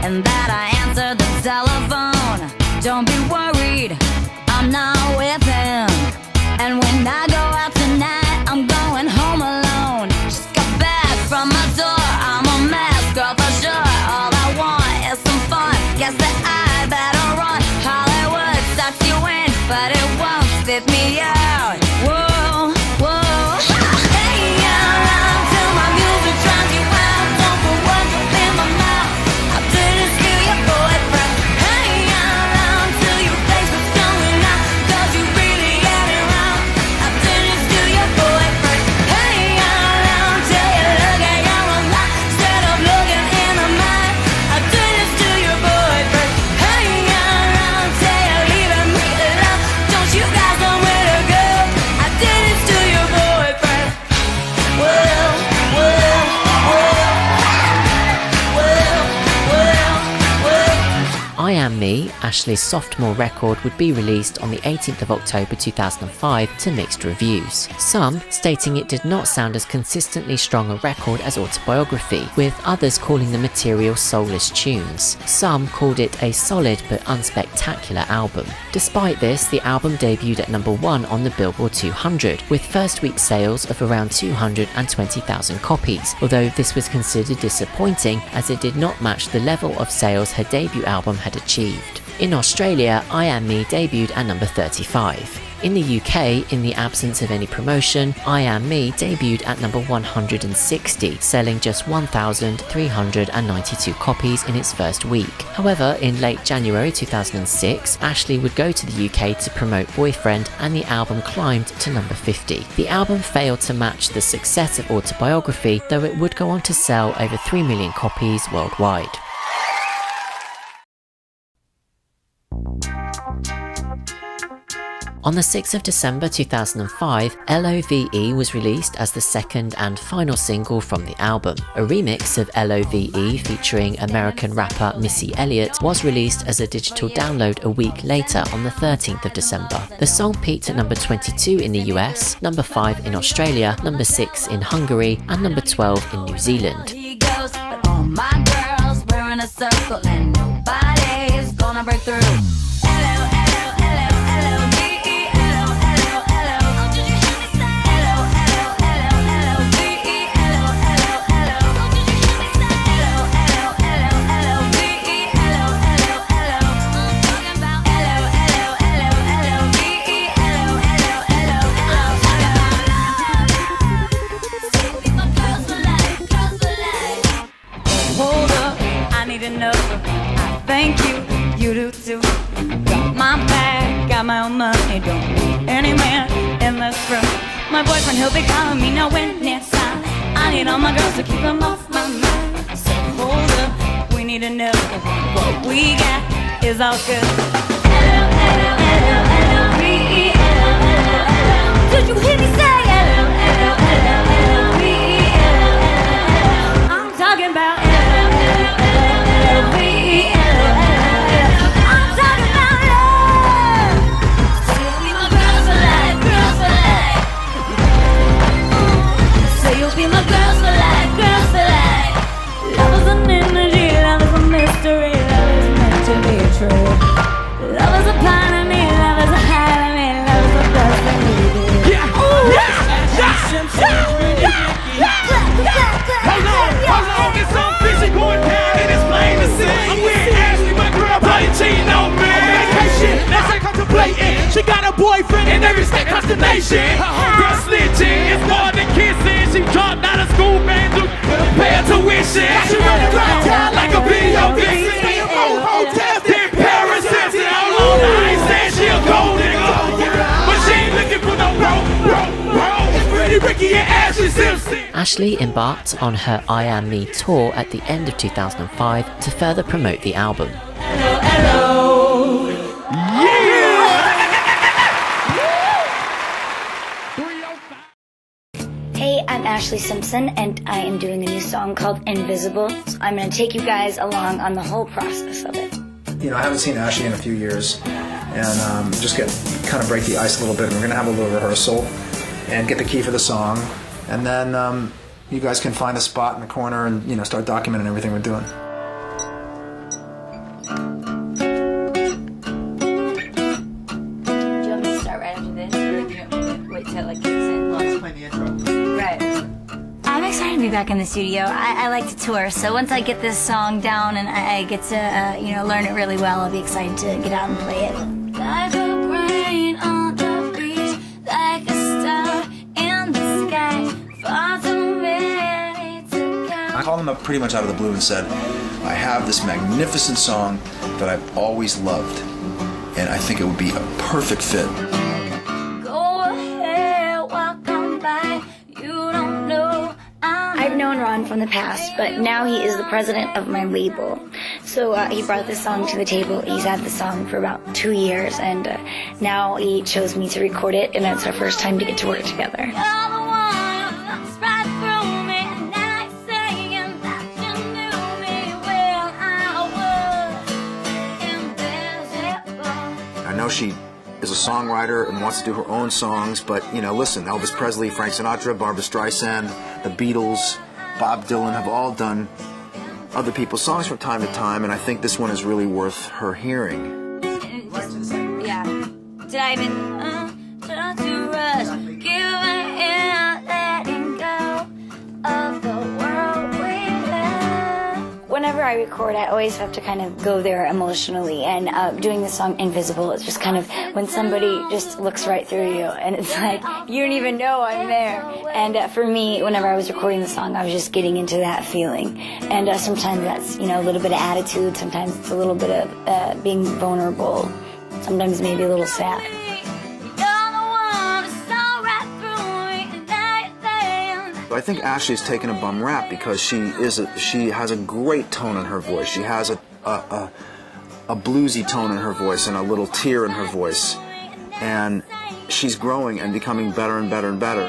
And that I answered the telephone. Don't be worried, I'm not with him. And when I go out tonight, I'm going home alone. Just got back from my door, I'm a mess, girl, for sure. All I want is some fun, guess that I better run. Hollywood sucks you in, but it won't spit me out. Whoa. I Am Me, Ashlee's sophomore record, would be released on the 18th of October 2005 to mixed reviews. Some stating it did not sound as consistently strong a record as Autobiography, with others calling the material soulless tunes. Some called it a solid but unspectacular album. Despite this, the album debuted at number 1 on the Billboard 200, with first week sales of around 220,000 copies, although this was considered disappointing as it did not match the level of sales her debut album had achieved. In Australia, I Am Me debuted at number 35. In the UK, in the absence of any promotion, I Am Me debuted at number 160, selling just 1,392 copies in its first week. However, in late January 2006, Ashlee would go to the UK to promote Boyfriend, and the album climbed to number 50. The album failed to match the success of Autobiography, though it would go on to sell over 3 million copies worldwide. On the 6th of December 2005, l.o.v.e. was released as the second and final single from the album. A remix of l.o.v.e. featuring American rapper Missy Elliott was released as a digital download a week later on the 13th of December. The song peaked at number 22 in the US, number 5 in Australia, number 6 in Hungary, and number 12 in New Zealand. All my girls wearing a circle and nobody's gonna break through. I thank you, you do too. Got my bag, got my own money, don't need any man in this room. My boyfriend, he'll be calling me now when it's time. I need all my girls to keep them off my mind. So hold up, we need to know what we got is all good. L-O-V-E, L-O-V-E. Did you hear me say L-O-V-E, L-O-V-E? I'm talking about be my girls for life, girls for life. Love is an energy, love is a mystery, love is meant to be true. Love is a part of me, love is a part of me, love is a best thing we do. Yeah, Ashlee Simpson. Hold on, it's so fishy going down and it's plain to see. I'm with Ashlee, my girl, probably cheating on me. Vacation, that's her contemplating. She got a boyfriend in every state consternation. Her homegirl snitching, it's more than kissing. She dropped out of school, man, to pay her tuition. She running around town like a video vixen. Stay in hotels in Paris, Simpson. All on the ice, and she a gold digger. But she ain't looking for no bro. It's pretty Ricky and Ashlee Simpson. Ashlee embarked on her I Am Me tour at the end of 2005 to further promote the album. Hello. Hey, I'm Ashlee Simpson, and I am doing a new song called Invisible. So I'm going to take you guys along on the whole process of it. You know, I haven't seen Ashlee in a few years, and just kind of break the ice a little bit. And we're going to have a little rehearsal and get the key for the song, and then you guys can find a spot in the corner and start documenting everything we're doing. Do you want me to start right after this, or do you want me to wait till it kicks in? Let's play the intro. Right. I'm excited to be back in the studio. I like to tour, so once I get this song down and I get to learn it really well, I'll be excited to get out and play it. Like a rain on the beach, like a star in the sky, far too many to count. I called him up pretty much out of the blue and said, I have this magnificent song that I've always loved, and I think it would be a perfect fit. Go ahead, walk on by, you don't know I've known Ron from the past, but now he is the president of my label. So he brought this song to the table. He's had the song for about 2 years, and now he chose me to record it, and it's our first time to get to work together. know she is a songwriter and wants to do her own songs, but, you know, listen, Elvis Presley, Frank Sinatra, Barbra Streisand, the Beatles, Bob Dylan have all done other people's songs from time to time, and I think this one is really worth her hearing. Yeah. Dive in, try to rush, giving in, letting go of the world we live. Whenever I record, I always have to kind of go there emotionally, and doing the song Invisible, it's just kind of when somebody just looks right through you, and it's like, you don't even know I'm there. And for me, whenever I was recording the song, I was just getting into that feeling. And sometimes that's, you know, a little bit of attitude, sometimes it's a little bit of being vulnerable, sometimes maybe a little sad. I think Ashlee's taken a bum rap because she has a great tone in her voice. She has a bluesy tone in her voice and a little tear in her voice, and she's growing and becoming better and better and better.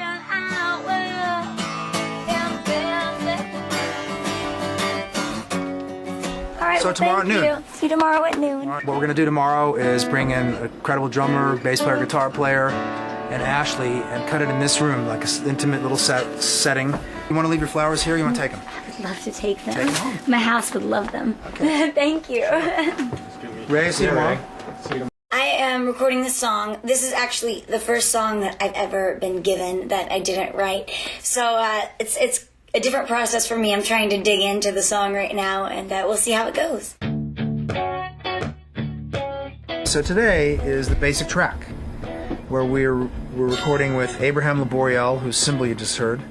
All right, So tomorrow at noon. you. See you tomorrow at noon. What we're going to do tomorrow is bring in a incredible drummer, bass player, guitar player, and Ashlee, and cut it in this room, like an intimate little setting. You want to leave your flowers here, or you want to take them? I'd love to take them. Take them home. My house would love them. Okay. Thank you. Ray, see you tomorrow. I am recording this song. This is actually the first song that I've ever been given that I didn't write. So it's a different process for me. I'm trying to dig into the song right now, and we'll see how it goes. So today is the basic track, where we're recording with Abraham Laboriel, whose cymbal you just heard.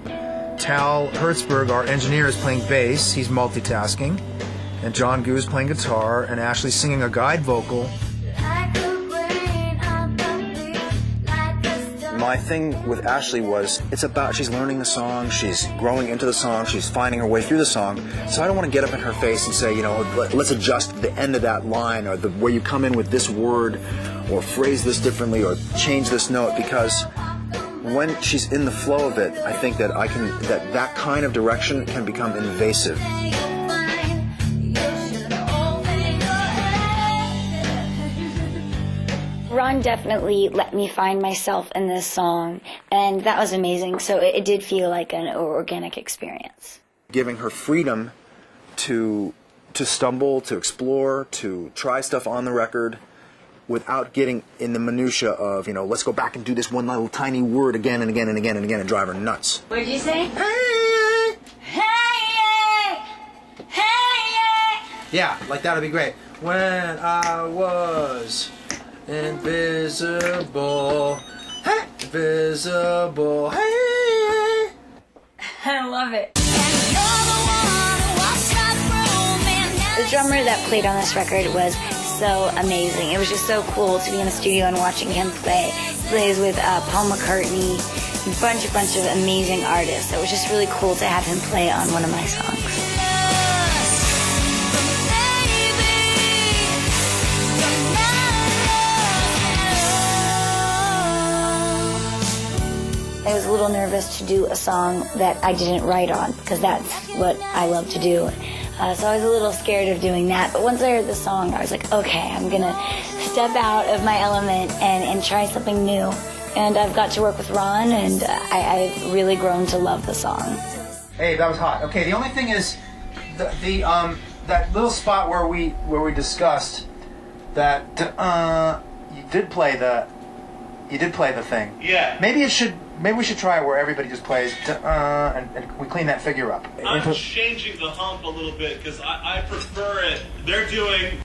Tal Hertzberg, our engineer, is playing bass. He's multitasking. And John Gu is playing guitar, and Ashlee's singing a guide vocal. My thing with Ashlee was, she's learning the song, she's growing into the song, she's finding her way through the song, so I don't want to get up in her face and say, you know, let's adjust the end of that line, or where you come in with this word, or phrase this differently, or change this note, because when she's in the flow of it, I think that that kind of direction can become invasive. Ron definitely let me find myself in this song, and that was amazing. So it did feel like an organic experience. Giving her freedom to stumble, to explore, to try stuff on the record, without getting in the minutia of, you know, let's go back and do this one little tiny word again and again and again and again and drive her nuts. What did you say? Yeah, like that would be great. When I was invisible, hey, invisible, hey. I love it. The drummer that played on this record was so amazing. It was just so cool to be in the studio and watching him play. He plays with Paul McCartney, a bunch of amazing artists. It was just really cool to have him play on one of my songs. I was a little nervous to do a song that I didn't write on, because that's what I love to do. So I was a little scared of doing that. But once I heard the song, I was like, okay, I'm going to step out of my element and try something new. And I've got to work with Ron, and I've really grown to love the song. Hey, that was hot. Okay, the only thing is, that little spot where we discussed that you did play the thing. Yeah. Maybe we should try it where everybody just plays and we clean that figure up. I'm changing the hump a little bit because I prefer it. They're doing.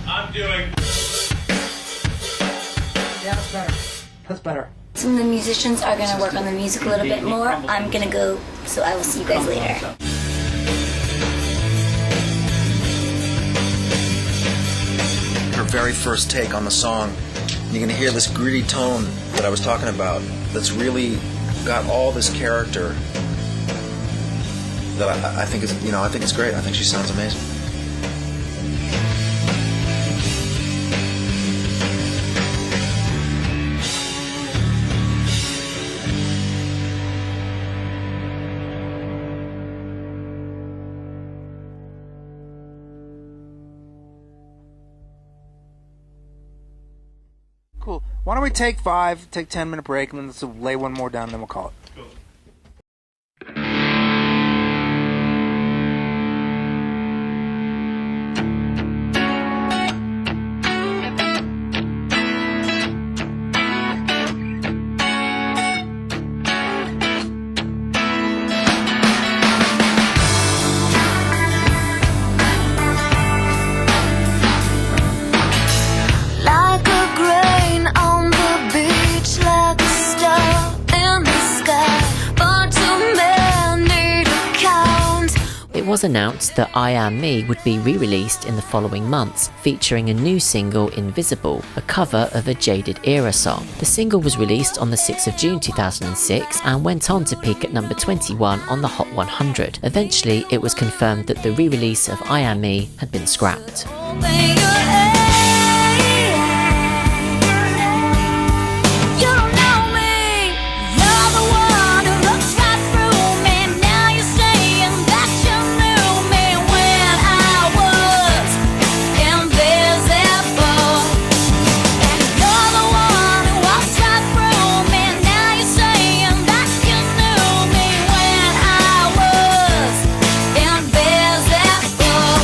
I'm doing. Yeah, that's better. That's better. Some of the musicians are going to work on the music a little bit more. I'm going to go, so I will see you guys later. Her very first take on the song, you're going to hear this gritty tone that I was talking about that's really got all this character that I think is, I think it's great. I think she sounds amazing. Why don't we take 10-minute break, and then let's lay one more down, and then we'll call it. Like a grain on the beach, like a star in the sky, but too many to count. It was announced that I Am Me would be re-released in the following months, featuring a new single, Invisible, a cover of a Jaded Era song. The single was released on the 6th of June 2006 and went on to peak at number 21 on the Hot 100. Eventually, it was confirmed that the re-release of I Am Me had been scrapped. You don't know me. You're the one who looks right through me. Now you're saying that you knew me when I was invisible. And you're the one who walks right through me. Now you're saying that you knew me when I was invisible.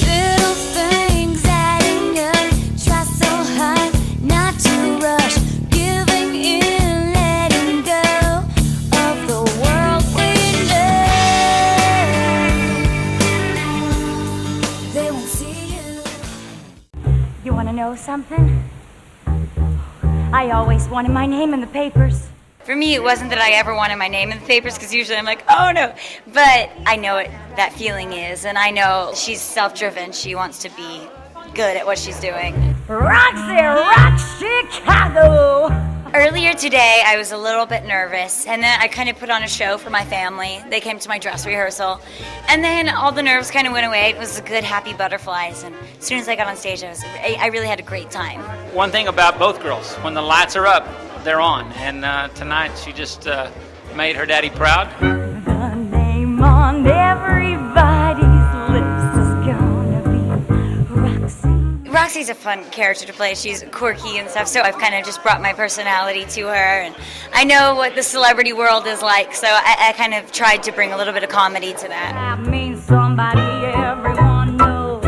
Little things adding up, try so hard not to rush, giving in, letting go of the world we love. They won't see you. You want to know something? I always wanted my name in the papers. For me, it wasn't that I ever wanted my name in the papers, because usually I'm like, oh no. But I know what that feeling is, and I know she's self-driven. She wants to be good at what she's doing. Roxy Rock Chicago! Earlier today, I was a little bit nervous, and then I kind of put on a show for my family. They came to my dress rehearsal, and then all the nerves kind of went away. It was a good, happy butterflies, and as soon as I got on stage, I really had a great time. One thing about both girls, when the lights are up, they're on. And tonight she just made her daddy proud. The name on everybody's lips is gonna be Roxy. Roxy's a fun character to play. She's quirky and stuff, so I've kind of just brought my personality to her, and I know what the celebrity world is like, so I kind of tried to bring a little bit of comedy to that. That means somebody everyone knows.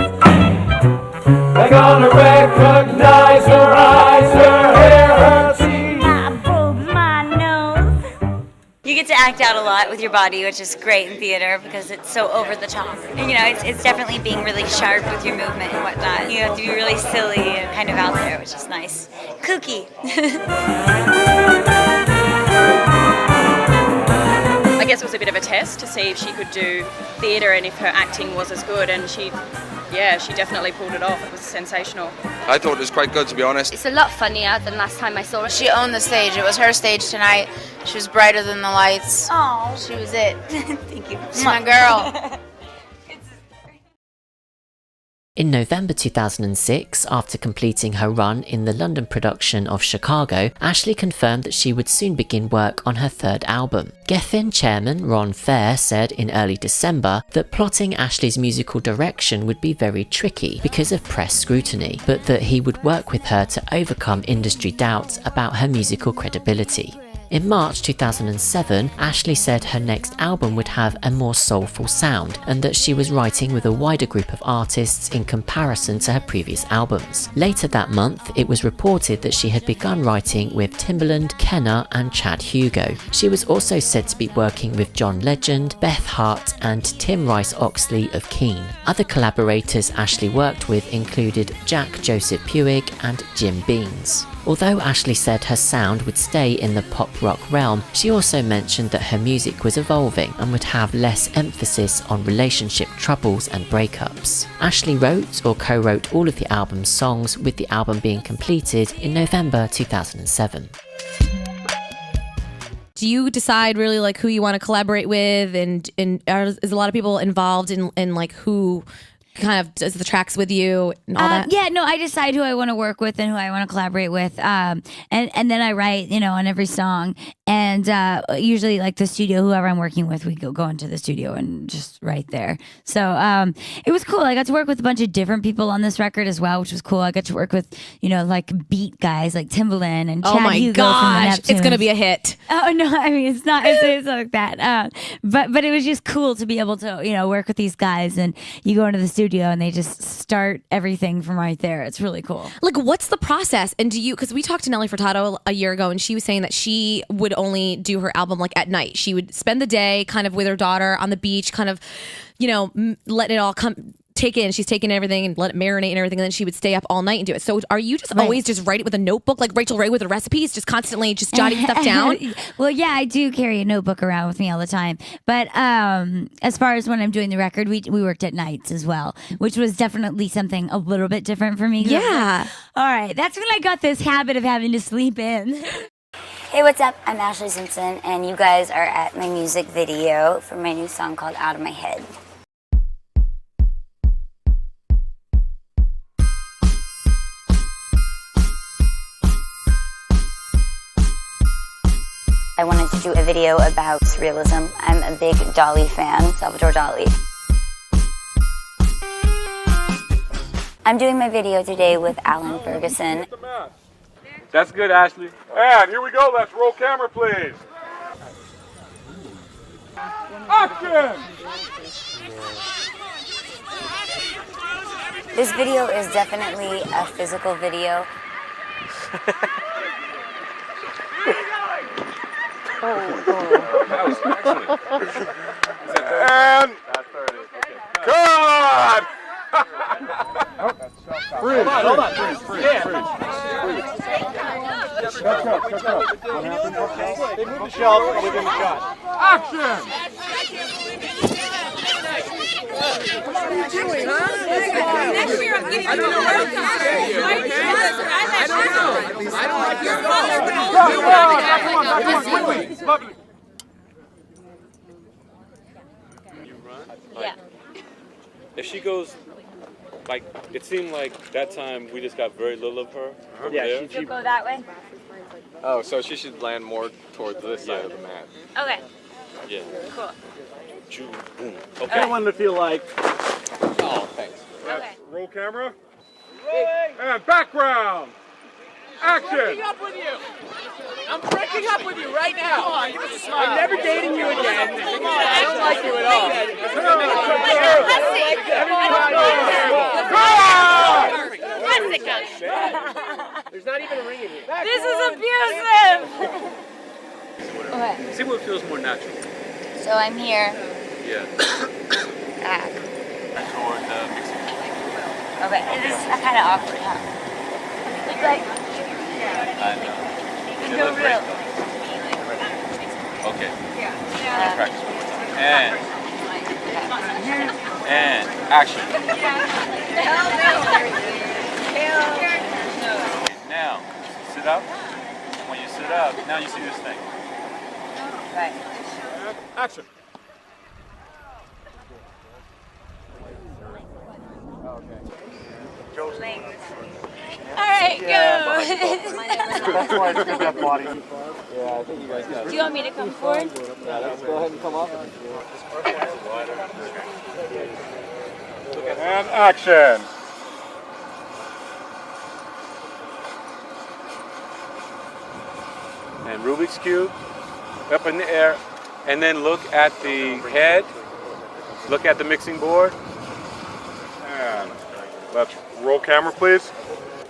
They're gonna recognize her eyes, her hair, her teeth. My boobs, my nose. You get to act out a lot with your body, which is great in theater because it's so over the top. And, you know, it's definitely being really sharp with your movement and whatnot. You have to be really silly and kind of out there, which is nice. Kooky. I guess it was a bit of a test to see if she could do theatre and if her acting was as good, and she definitely pulled it off. It was sensational. I thought it was quite good, to be honest. It's a lot funnier than last time I saw her. She owned the stage. It was her stage tonight. She was brighter than the lights. Oh, she was it. Thank you. She's my girl. In November 2006, after completing her run in the London production of Chicago, Ashlee confirmed that she would soon begin work on her third album. Geffen chairman Ron Fair said in early December that plotting Ashlee's musical direction would be very tricky because of press scrutiny, but that he would work with her to overcome industry doubts about her musical credibility. In March 2007, Ashlee said her next album would have a more soulful sound, and that she was writing with a wider group of artists in comparison to her previous albums. Later that month, it was reported that she had begun writing with Timbaland, Kenna and Chad Hugo. She was also said to be working with John Legend, Beth Hart and Tim Rice Oxley of Keane. Other collaborators Ashlee worked with included Jack Joseph Puig and Jim Beans. Although Ashlee said her sound would stay in the pop rock realm, she also mentioned that her music was evolving and would have less emphasis on relationship troubles and breakups. Ashlee wrote or co-wrote all of the album's songs, with the album being completed in November 2007. Do you decide really like who you want to collaborate with, and is a lot of people involved in like who kind of does the tracks with you and all that? Yeah, no, I decide who I want to work with and who I want to collaborate with, and then I write, on every song, And usually, like the studio, whoever I'm working with, we go into the studio and just right there. So it was cool. I got to work with a bunch of different people on this record as well, which was cool. I got to work with, like beat guys like Timbaland and Chad Oh my Hugo from the gosh, Neptunes. it's gonna be a hit. Oh no, I mean it's not. It's like that. But it was just cool to be able to work with these guys, and you go into the studio and they just start everything from right there. It's really cool. Like, what's the process? And do you? Because we talked to Nelly Furtado a year ago, and she was saying that she would only do her album like at night. She would spend the day kind of with her daughter on the beach, kind of, letting it all take in. She's taking everything and let it marinate and everything, and then she would stay up all night and do it. So are you just always just write it with a notebook like Rachel Ray with the recipes, just constantly just jotting stuff down? Well, yeah, I do carry a notebook around with me all the time. But as far as when I'm doing the record, we worked at nights as well, which was definitely something a little bit different for me. Yeah. All right, that's when I got this habit of having to sleep in. Hey, what's up? I'm Ashlee Simpson, and you guys are at my music video for my new song called Out of My Head. I wanted to do a video about surrealism. I'm a big Dali fan, Salvador Dali. I'm doing my video today with Alan Ferguson. That's good, Ashlee. And here we go. Let's roll camera, please. Action! This video is definitely a physical video. That was excellent. And cut! Freeze. Hold on. Freeze. They moved the shelf within the shot. Action! What are you doing, huh? Next year I'm getting you a haircut. I don't know. I don't like your Come on. You run? Yeah. If she goes, like, it seemed like that time we just got very little of her. Yeah, she'll go that way. Oh, so she should land more towards this side of the mat. Okay. Yeah. Cool. Boom. Okay. I wanted to feel like. Oh, thanks. Okay. Roll camera. And background. Action. I'm breaking up with you. I'm breaking up with you right now. Come on, give us a smile. I'm never dating you again. Come on, I don't like you at all. There's not even a ring in here. This is abusive. Okay. See what feels more natural. So I'm here. Yeah. Toward the mixing. Okay. This is kind of awkward, huh? It's like. I know. No real. Okay. Let's practice one more time. And action. Now, sit up. When you sit up, now you see this thing. Right. Action. All right, go. That's why it's good to have body. Yeah, I think you guys got it. Do you want me to come forward? Yeah, let's go ahead and come up. And action. And Rubik's Cube up in the air. And then look at the head. Look at the mixing board. And let's roll camera, please.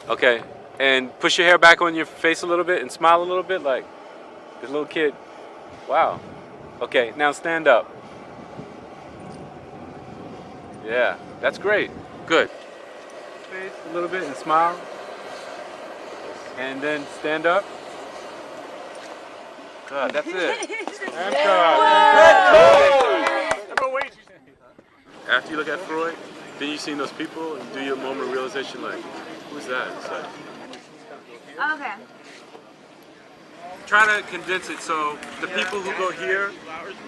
Okay. And push your hair back on your face a little bit and smile a little bit like this little kid. Wow. Okay, now stand up. Yeah, that's great. Good. Face a little bit and smile. And then stand up. Good, that's it. And cut. After you look at Freud, then you see those people and do your moment of realization like, who's that? It's like, Okay. try to condense it so the people who go here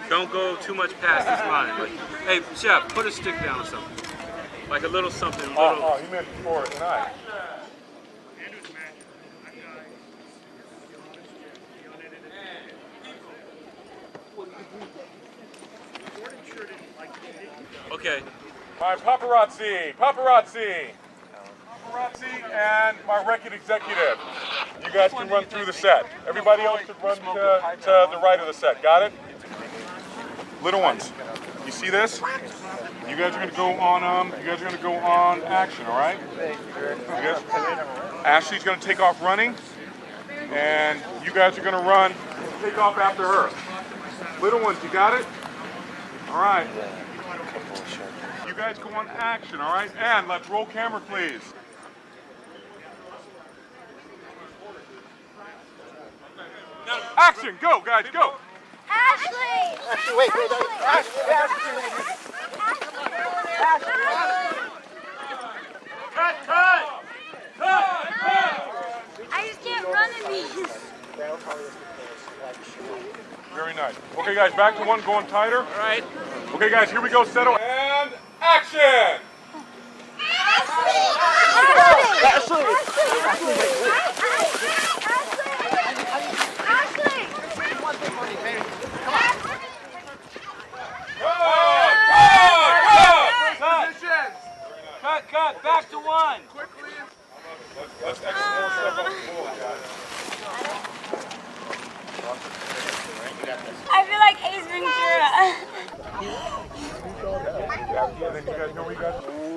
don't go too much past this line. Like, hey, chef, put a stick down or something. Like a little something. Oh, you meant before tonight. Okay. All right, paparazzi, paparazzi. Paparazzi and my record executive. You guys can run through the set. Everybody else should run to the right of the set. Got it? Little ones, you see this? You guys are gonna go on. You guys are gonna go on action. All right? Ashlee's gonna take off running, and you guys are gonna run. Take off after her. Little ones, you got it? All right. You guys go on action. All right? And let's roll camera, please. Action! Go, guys, go! Ashlee! Ashlee, wait. Ashlee. Cut! I just can't run in these. Very nice. Okay, guys, back to one, going tighter. All right. Okay, guys, here we go. Settle. And action! Cut, back to one. Let's explore stuff on the floor, guys. I feel like Ace Ventura.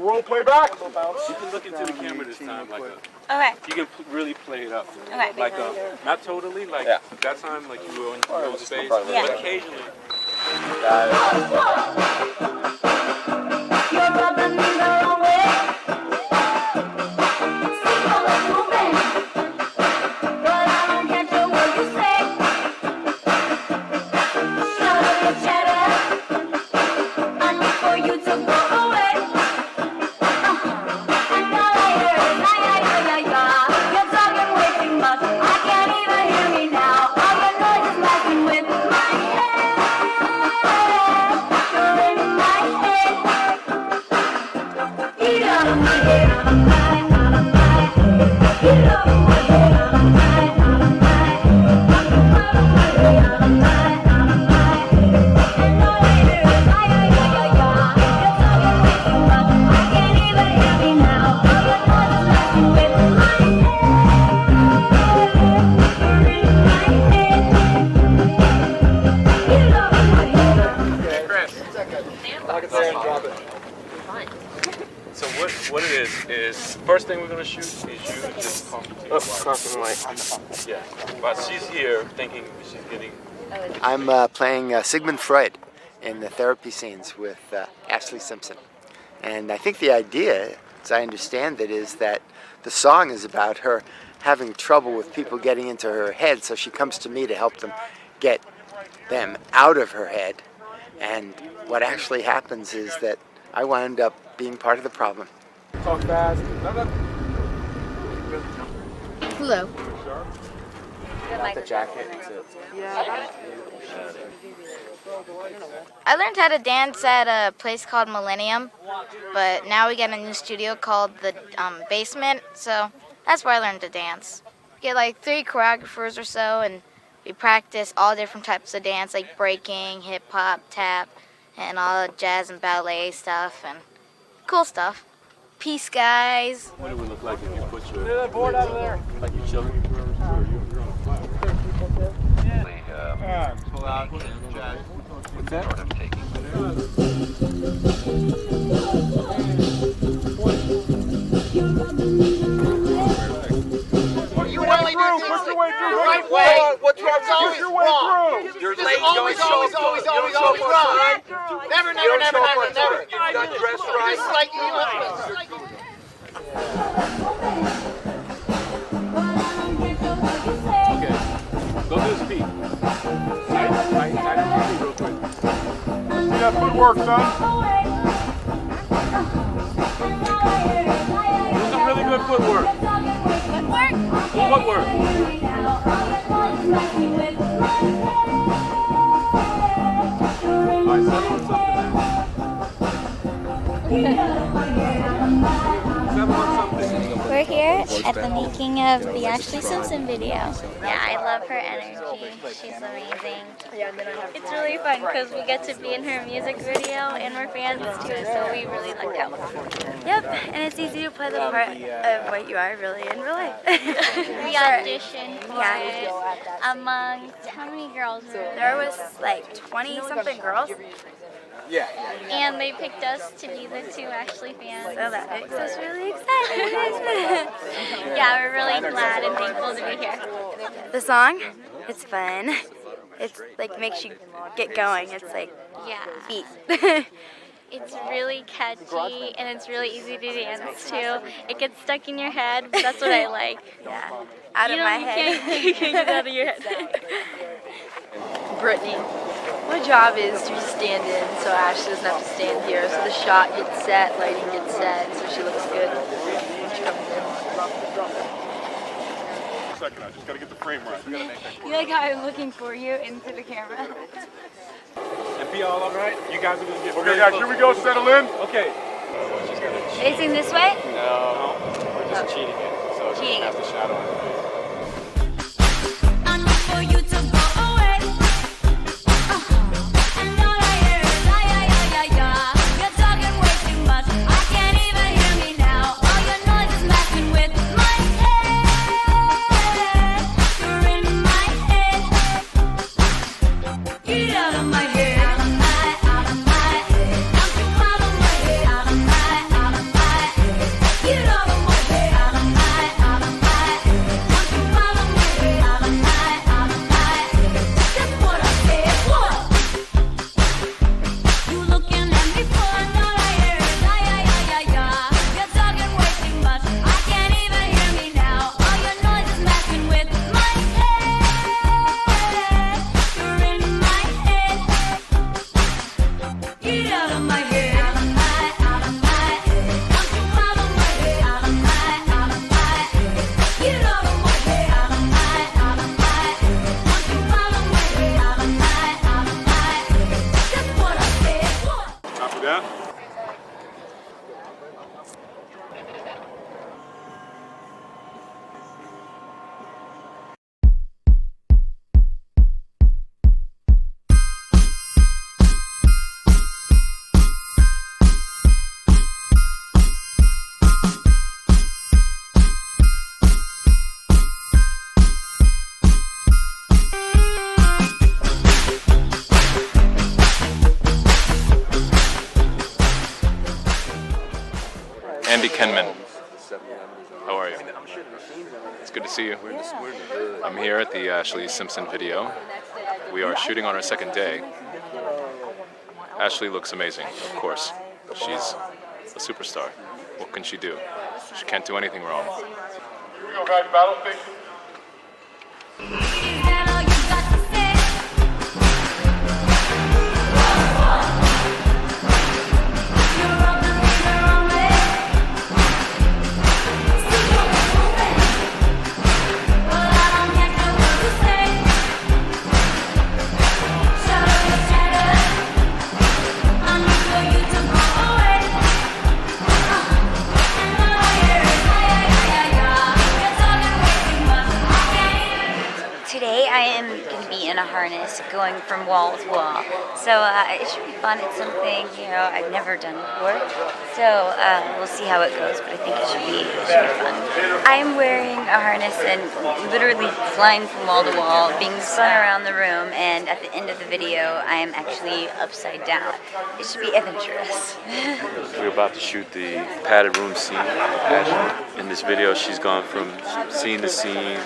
Roll play back. You can look into the camera this time, like Okay. you can really play it up. Okay. Like not totally, like that time, like you were in your own space, but occasionally. You're rubbing me the wrong way. But I don't catch a word you say. Shut up your chatter. I need for you to go away. And all I hear is you're talking way too much. I can't even hear me now. All your noise is messing with my head. You're in my head. Get out of my head, out of my head, out of my head. Get out of my head, out of my head, out of my head. Out of my head, out of my head, out of my head. And all I hear is you're talking way too much. I can't even hear me now. All your noise is messing with my head. You're in my head. Get out of my head. Hey, Chris. Lock it there and drop it. So what it is first thing we're gonna shoot is you just talking to your wife. Yeah, but she's here thinking she's getting. I'm playing Sigmund Freud in the therapy scenes with Ashlee Simpson. And I think the idea, as I understand it, is that the song is about her having trouble with people getting into her head, so she comes to me to help them get them out of her head. And what actually happens is that I wind up being part of the problem. Talk fast. Hello. Not the jacket. I learned how to dance at a place called Millennium, but now we got a new studio called the Basement, so that's where I learned to dance. We get like 3 choreographers or so, and we practice all different types of dance, like breaking, hip-hop, tap, and all the jazz and ballet stuff, and cool stuff. Peace, guys. What it would look like if you put your Clear that board out of there. like you chilling. Pull out. What's that? You only do things the right way. What's wrong? It's always wrong. You're late. Always wrong. Never. You not dress right. This is like you. Okay. Go to his feet. Tight his feet real quick. See that footwork, son? Do some really good footwork. Footwork. We're here at the making of the Ashlee Simpson video. Yeah, I love her energy. She's amazing. It's really fun because we get to be in her music video and we're fans too, so we really lucked out. Yep, and it's easy to play the part of what you are really in real life. We auditioned for it amongst how many girls were there? There was like 20-something girls. Yeah. And they picked us to be the two Ashlee fans. So that makes us really excited. Yeah, we're really glad and thankful to be here. The song, it's fun. It's like makes you get going. It's like beat. It's really catchy and it's really easy to dance to. It gets stuck in your head, but that's what I like. Yeah, out of my head. You can't get it out of your head. Brittany. My job is to stand in so Ashlee doesn't have to stand here. So the shot gets set, lighting gets set, so she looks good when she comes in. Second, I just gotta get the frame right. You like how I'm looking for you into the camera? And be all right. You guys are gonna get. Okay, guys, here we go. Settle in. Okay. Facing this way? No, we're just cheating it. So Cheating. have the shadow on the face. For you to go away. And all I hear is you're talking way too much. I can't even hear me now. All your noise is messing with my head. You're in my head. Get out of my head. Out of my head. Out of my head. Out of my head. Out of my head. Get out of my head. Out of my head. Out of my head. Out of my head. Out of my head. That's what I said. What? You looking at me for all I hear is you're talking way too much. I can't even hear me now. All your noise is messing with my head. You're in my head. Get out of my head. Out of my head. Out of my head. Out of my head. Out of my head. Out of my head. Get out of my head. Out of my head. Out of my head. Out of my head. Out of my head. That's what I said. What? After that. Andy Kenman. How are you? It's good to see you. I'm here at the Ashlee Simpson video. We are shooting on our second day. Ashlee looks amazing, of course. She's a superstar. What can she do? She can't do anything wrong. Here we go, guys. Battle thing. Today I am going to be in a harness going from wall to wall. So it should be fun. It's something, I've never done before. So we'll see how it goes, but I think it should be fun. I am wearing a harness and literally flying from wall to wall, being spun around the room, and at the end of the video I am actually upside down. It should be adventurous. We're about to shoot the padded room scene of Ashlee. In this video, she's gone from scene to scene,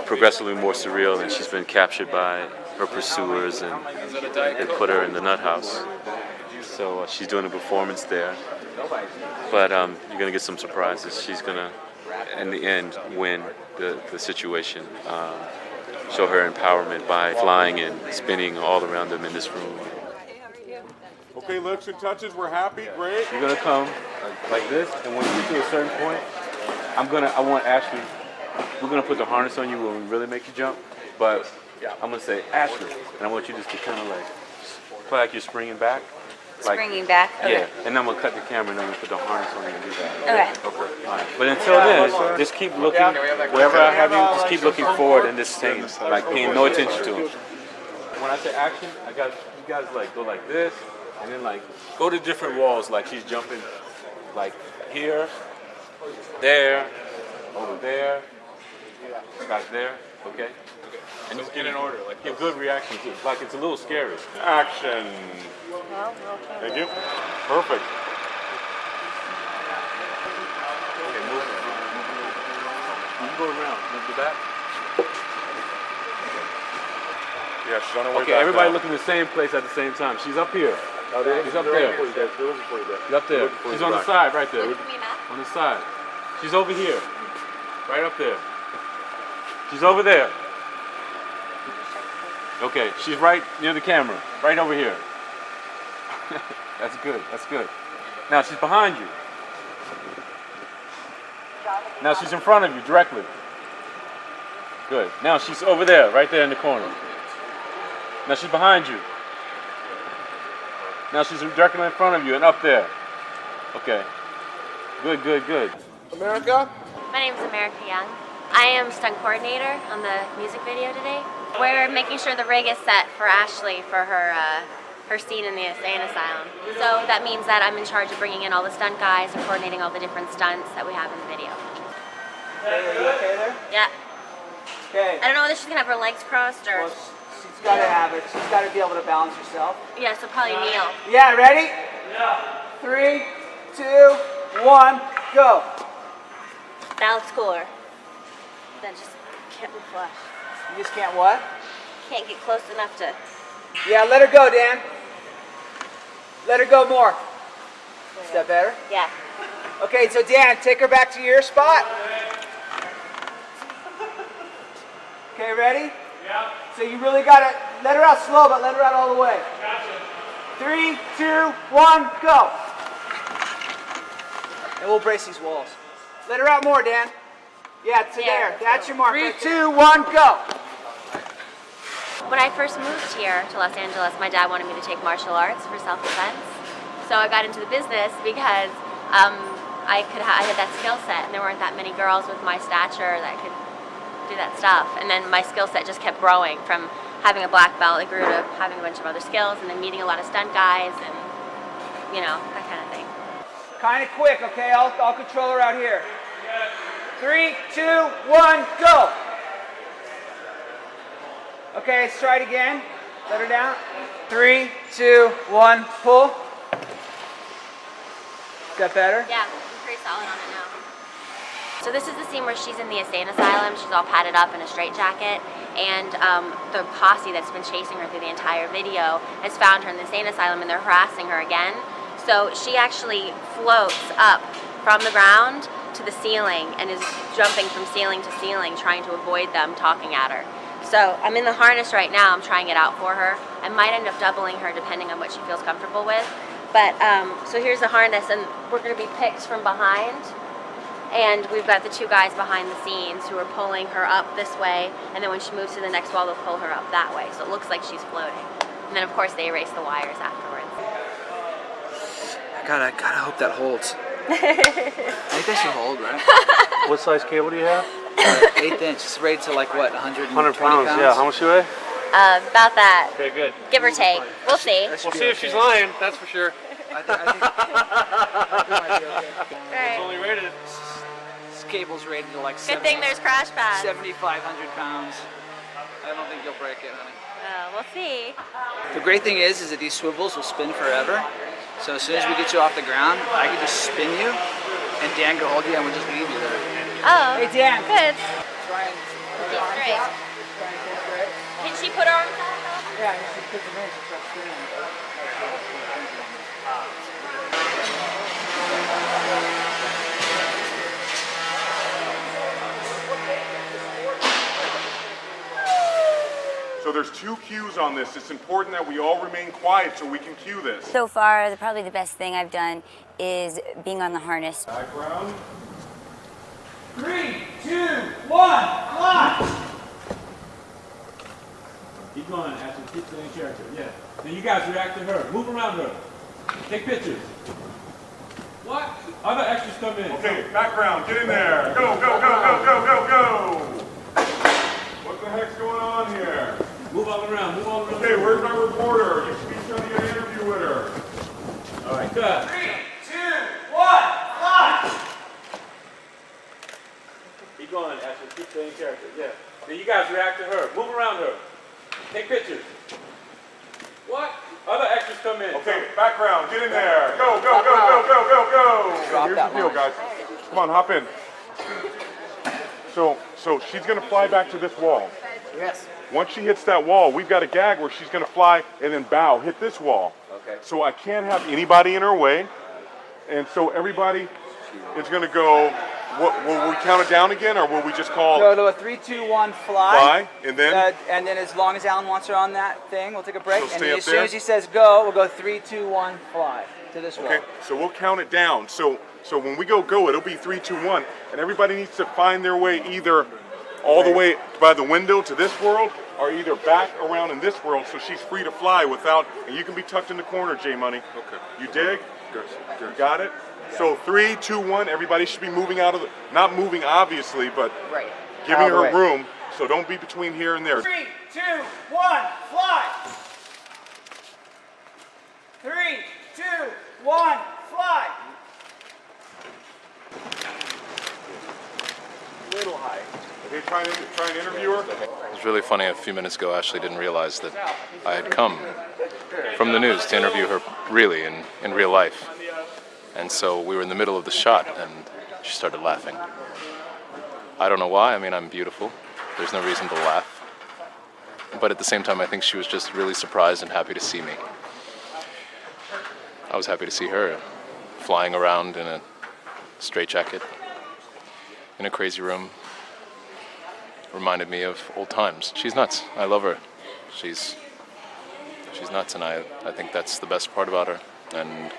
progressively more surreal, and she's been captured by her pursuers, and they put her in the nut house. So she's doing a performance there. But you're going to get some surprises. She's going to, in the end, win the situation. Show her empowerment by flying and spinning all around them in this room. Okay, licks and touches. We're happy. Great. You're gonna come like this, and when you get to a certain point, I want Ashlee. We're gonna put the harness on you when we really make you jump, but I'm gonna say Ashlee, and I want you just to kind of like play like you're springing back, Springing back? Okay. Yeah, and then I'm gonna cut the camera and then we'll put the harness on you and do that. Okay. All right. But until then, just keep looking, wherever I have you, just keep looking forward in this scene, like paying no attention to him. When I say action, I got you guys like go like this, and then like go to different walls, like she's jumping like here, there, over there, back there, okay? And just get in order, like give good reactions, like it's a little scary. Action. Thank you. Perfect. Okay, move. You can go around, move to the back. Yeah, she's on her way Okay, back everybody now. look in the same place at the same time. She's up here. She's up there. She's up there. She's on the side, right there. On the side. She's over here. Right up there. She's over there. Okay, she's right near the camera. Right over here. That's good. That's good. Now she's behind you. Now she's in front of you directly. Good. Now she's over there, right there in the corner. Now she's behind you. Now she's directly in front of you and up there. Okay. Good, good, good. America? My name is America Young. I am stunt coordinator on the music video today. We're making sure the rig is set for Ashlee for her scene in the insane asylum. So that means that I'm in charge of bringing in all the stunt guys and coordinating all the different stunts that we have in the video. Hey, are you okay there? Yeah. Okay. I don't know whether she's gonna have her legs crossed or. Well, she's got to have it. She's got to be able to balance herself. Yeah, so probably kneel. Yeah, ready? Yeah. 3, 2, 1, go. That looks cooler. Then just can't be flush. You just can't what? Can't get close enough to. Yeah, let her go, Dan. Let her go more. Is that better? Yeah. Okay, so Dan, take her back to your spot. Okay, ready? Yeah. So you really gotta let her out slow, but let her out all the way. Gotcha. 3, 2, 1, go. And we'll brace these walls. Let her out more, Dan. Yeah, to there. That's your mark. 3, 2, 1, go. When I first moved here to Los Angeles, my dad wanted me to take martial arts for self-defense. So I got into the business because I had that skill set, and there weren't that many girls with my stature that could do that stuff. And then my skill set just kept growing from having a black belt. It grew to having a bunch of other skills, and then meeting a lot of stunt guys, and you know, that kind of thing. Kind of quick, okay? I'll control her out here. 3, 2, 1, go. Okay, let's try it again. Let her down. 3, 2, 1, pull. Is that better? Yeah, I'm pretty solid on it now. So this is the scene where she's in the insane asylum. She's all padded up in a straitjacket, and the posse that's been chasing her through the entire video has found her in the insane asylum, and they're harassing her again. So she actually floats up from the ground to the ceiling and is jumping from ceiling to ceiling, trying to avoid them talking at her. So I'm in the harness right now. I'm trying it out for her. I might end up doubling her depending on what she feels comfortable with. But so here's the harness, and we're going to be picked from behind. And we've got the two guys behind the scenes who are pulling her up this way, and then when she moves to the next wall, they'll pull her up that way. So it looks like she's floating. And then of course they erase the wires afterwards. I gotta hope that holds. I think that should hold, right? What size cable do you have? 1/8 inch. It's rated to like what, 100 pounds, yeah. How much do you weigh? About that. Okay, good. Give or take. We'll see. We'll see if she's lying, that's for sure. I think Right. Only rated. This cable's rated to like Good thing there's crash pads. 7,500 pounds. I don't think you'll break it, honey. We'll see. The great thing is that these swivels will spin forever. So as soon as we get you off the ground, I can just spin you, and Dan can hold you, and we'll just leave you there. Oh. Hey, Dan. Good. Try and Straight. Can she put her arms out? Yeah, she puts them in, she starts spinning. So there's 2 cues on this. It's important that we all remain quiet so we can cue this. So far, probably the best thing I've done is being on the harness. Background. 3, 2, 1, launch! Keep going, Ashlee. Keep staying in character. Yeah. Then you guys react to her. Move around her. Take pictures. What? Other extras come in. Okay, background, get in there. Go, go, go, go, go, go, go. What the heck's going on here? Move all around, move all around. Okay, where's our reporter? You should be trying to get an interview with her. All right, cut. 3, 2, 1, fly! Keep going, Ashley. Keep staying character. Yeah. Then you guys react to her. Move around her. Take pictures. What? Other extras come in. Okay, background. Get in there. Go, go, go, go, go, go, go. Here's the deal, guys. Come on, hop in. So she's going to fly back to this wall. Yes. Once she hits that wall, we've got a gag where she's going to fly and then bow, hit this wall. Okay. So I can't have anybody in her way. And so everybody is going to go, will we count it down again, or will we just call? Go to a 3, 2, 1, fly. Fly, and then? And then as long as Alan wants her on that thing, we'll take a break. So And stay then up as soon there? as he says go, we'll go 3, 2, 1, fly to this wall. Okay, so we'll count it down. So when we go, it'll be 3, 2, 1, and everybody needs to find their way either all the way by the window to this world, or either back around in this world, so she's free to fly without, and you can be tucked in the corner, J-Money. Okay. You dig? Good. You got it? So 3, 2, 1, everybody should be moving out of the, not moving obviously, but giving Out of the her way. room, so don't be between here and there. 3, 2, 1, fly! 3, 2, 1, fly! Little high. Okay, try and interview her. It was really funny. A few minutes ago, Ashlee didn't realize that I had come from the news to interview her really in real life. And so we were in the middle of the shot, and she started laughing. I don't know why. I mean, I'm beautiful. There's no reason to laugh. But at the same time, I think she was just really surprised and happy to see me. I was happy to see her flying around in a straitjacket in a crazy room. Reminded me of old times. She's nuts. I love her. She's nuts, and I think that's the best part about her. And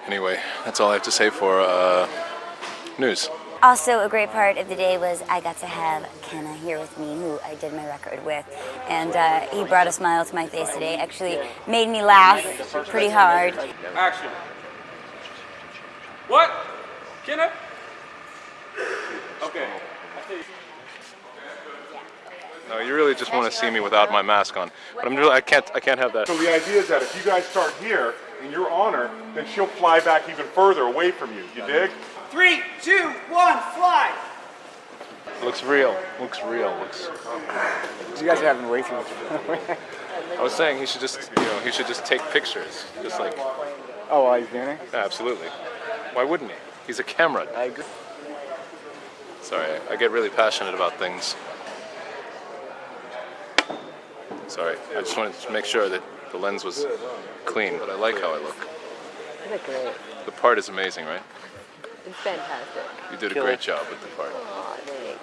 anyway, that's all I have to say for news. Also, a great part of the day was I got to have Kenna here with me, who I did my record with, and he brought a smile to my face today. Actually made me laugh pretty hard. Action. What? Kenna? Okay. No, you really just want to see me without my mask on. But I can't have that. So the idea is that if you guys start here and you're on her, then she'll fly back even further away from you. You dig? 3, 2, 1, fly! Looks real. Looks real. Looks. You guys are having way too much fun. I was saying he should just take pictures, just like. Oh, while he's doing it? Yeah, absolutely. Why wouldn't he? He's a camera. I agree. Sorry, I get really passionate about things. Sorry, I just wanted to make sure that the lens was clean, but I like how I look. You look great. The part is amazing, right? It's fantastic. You did a great job with the part. Aw, thanks.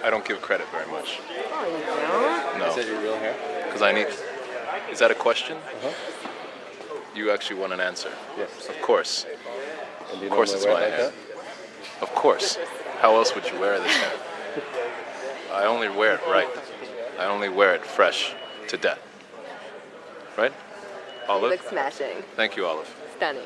I don't give credit very much. Oh, you don't? No. Is that your real hair? Because I need. Is that a question? Uh-huh. You actually want an answer? Yes. Of course. And do you Of course it's normally my wear it like hair. Of course. How else would you wear this hair? I only wear it right. I only wear it fresh to death. Right? Olive? You look smashing. Thank you, Olive. Stunning.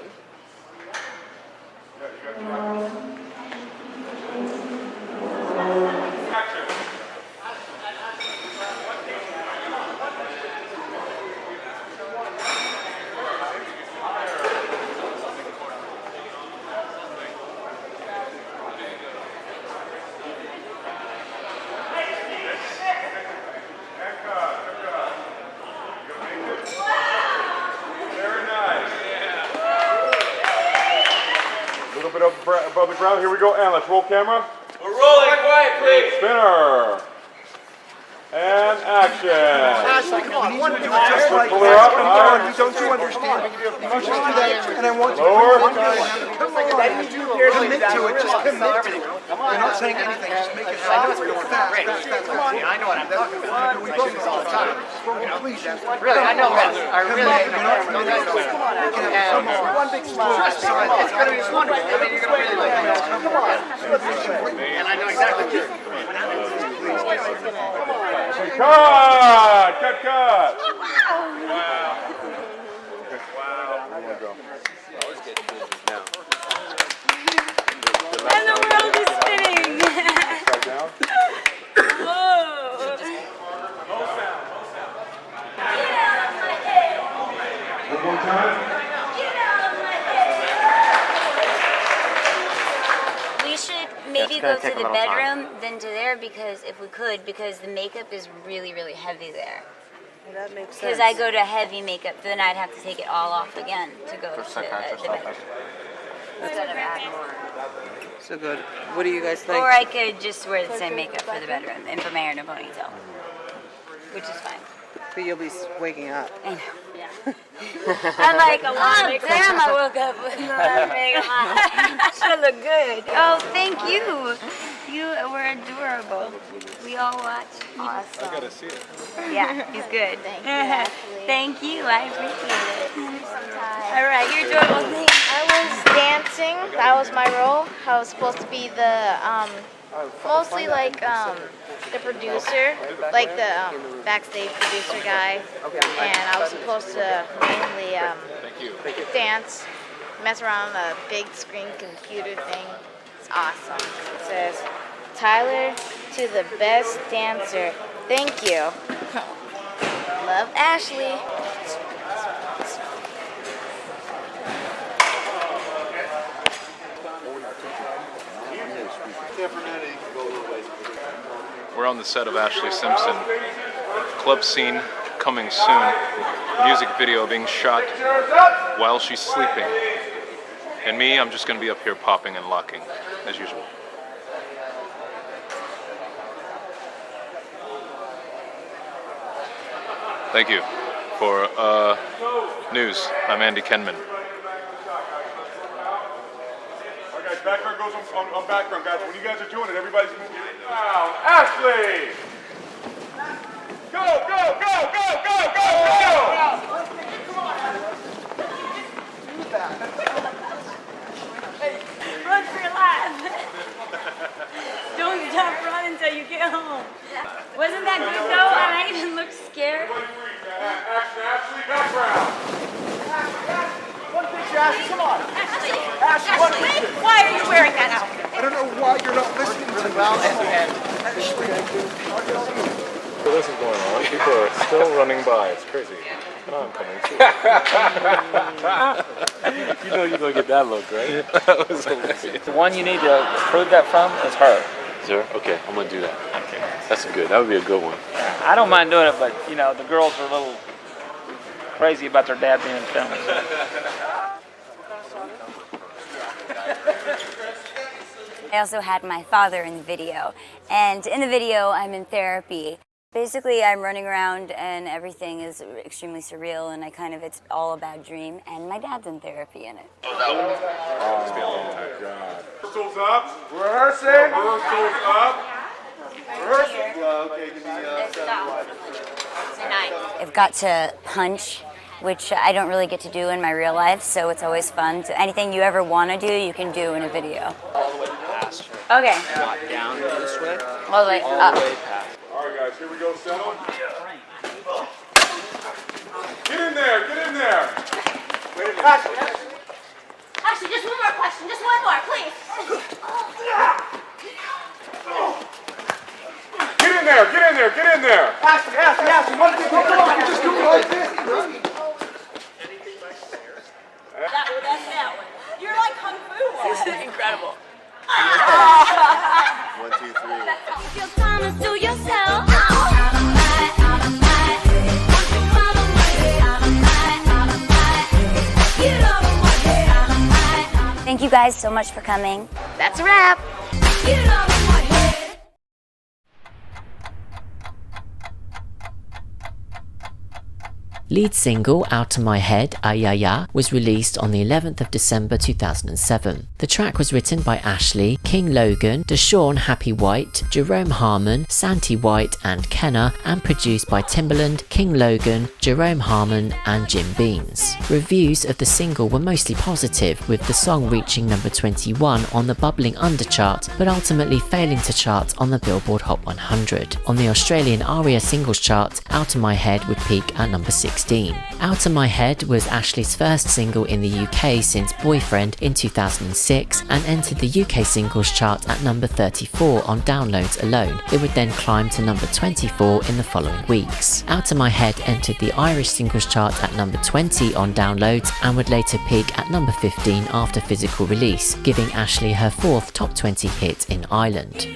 A little bit above the ground. Here we go. And let's roll camera. We're rolling. Quiet, please. Spinner. And action. Ashlee, come on, one, do it just like Pull her up. that. Don't you understand? You just do that, and I want you Lower. to commit to it. Just commit to it. You're not saying anything. Just make it happen. Come on. I know what I'm talking about. We do this all the time. Please. Really, I know that. I really know. Come on. One big smile. It's going to be wonderful. I mean, you're going to really like it. Come on. And I know exactly what you're doing. Cut! Cut! Wow. And the world is spinning. One more time. We should maybe go to the bedroom than to there because if we could, because the makeup is really, really heavy there. That makes sense. Because I go to heavy makeup, then I'd have to take it all off again to go to the bedroom. Instead of add more. So good. What do you guys think? Or I could just wear the same makeup for the bedroom and put my hair in a ponytail, which is fine. But you'll be waking up. I know. Yeah. I'm like, oh damn, I woke up with no makeup on. I should look good. Oh, thank you. You were adorable. We all watched. Awesome. I gotta see it. Yeah, he's good. Thank you, Thank you. I appreciate it. All right, you're adorable. I was dancing. That was my role. I was supposed to be the mostly like the producer, like the backstage producer guy, and I was supposed to mainly dance, mess around on a big screen computer thing. It's awesome. It says, Tyler to the best dancer. Thank you. Love, Ashlee. We're on the set of Ashlee Simpson. Club scene coming soon. Music video being shot while she's sleeping. And me, I'm just going to be up here popping and locking, as usual. Thank you for news. I'm Andy Kenman. Alright guys, background goes on background, guys. When you guys are doing it, everybody's gonna get it down. Ashlee! Go, go, go, go, go, go, go! Run for your life. Don't stop running until you get home. Wasn't that good though? And I even looked scared. Ashlee, background. One picture, Ashlee, come on. Ashlee, one picture. Why are you wearing that outfit? I don't know why you're not listening to me. Well, So this is going on. People are still running by. It's crazy. And I'm coming too. You know you're going to get that look, right? That was hilarious. The one you need to prove that from is her. Is there? Okay, I'm going to do that. Okay. That's good. That would be a good one. I don't mind doing it, but you know, the girls are a little crazy about their dad being filmed. I also had my father in the video, and in the video I'm in therapy. Basically I'm running around and everything is extremely surreal and it's all a bad dream, and my dad's in therapy in it. Oh my God. Rehearsals up. Rehearsing. Rehearsals up. Rehearsal. Okay, give me I've got to punch, which I don't really get to do in my real life, so it's always fun. So anything you ever want to do, you can do in a video. All the way past her. Okay. Not down this way. All the way all up. The way past. All right, guys, here we go. Settle. Get in there. Get in there. Wait a minute. Actually, just one more question. Just one more, please. Get in there. Get in there. Get in there. Ashlee, one thing. Come on, just do it like this. That's that one. You're like Kung Fu. This is incredible. 1, 2, 3. Your time is to yourself. Thank you guys so much for coming. That's a wrap. Lead single Out of My Head, Ayaya, was released on the 11th of December 2007. The track was written by Ashlee, King Logan, Deshaun Happy White, Jerome Harmon, Santi White and Kenna, and produced by Timbaland, King Logan, Jerome Harmon and Jim Beans. Reviews of the single were mostly positive, with the song reaching number 21 on the Bubbling Under chart, but ultimately failing to chart on the Billboard Hot 100. On the Australian ARIA singles chart, Out of My Head would peak at number 16. Out of My Head was Ashlee's first single in the UK since Boyfriend in 2006 and entered the UK singles chart at number 34 on downloads alone. It would then climb to number 24 in the following weeks. Out of My Head entered the Irish singles chart at number 20 on downloads and would later peak at number 15 after physical release, giving Ashlee her fourth top 20 hit in Ireland.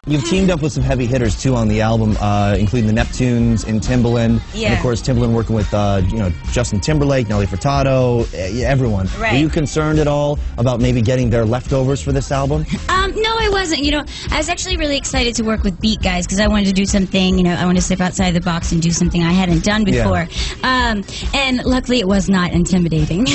You've teamed up with some heavy hitters too on the album, including the Neptunes and Timbaland, and of course Timbaland working with Justin Timberlake, Nelly Furtado, everyone. Right. Were you concerned at all about maybe getting their leftovers for this album? No, I wasn't. You know, I was actually really excited to work with Beat Guys because I wanted to do something. You know, I wanted to step outside the box and do something I hadn't done before. Yeah. And luckily, it was not intimidating.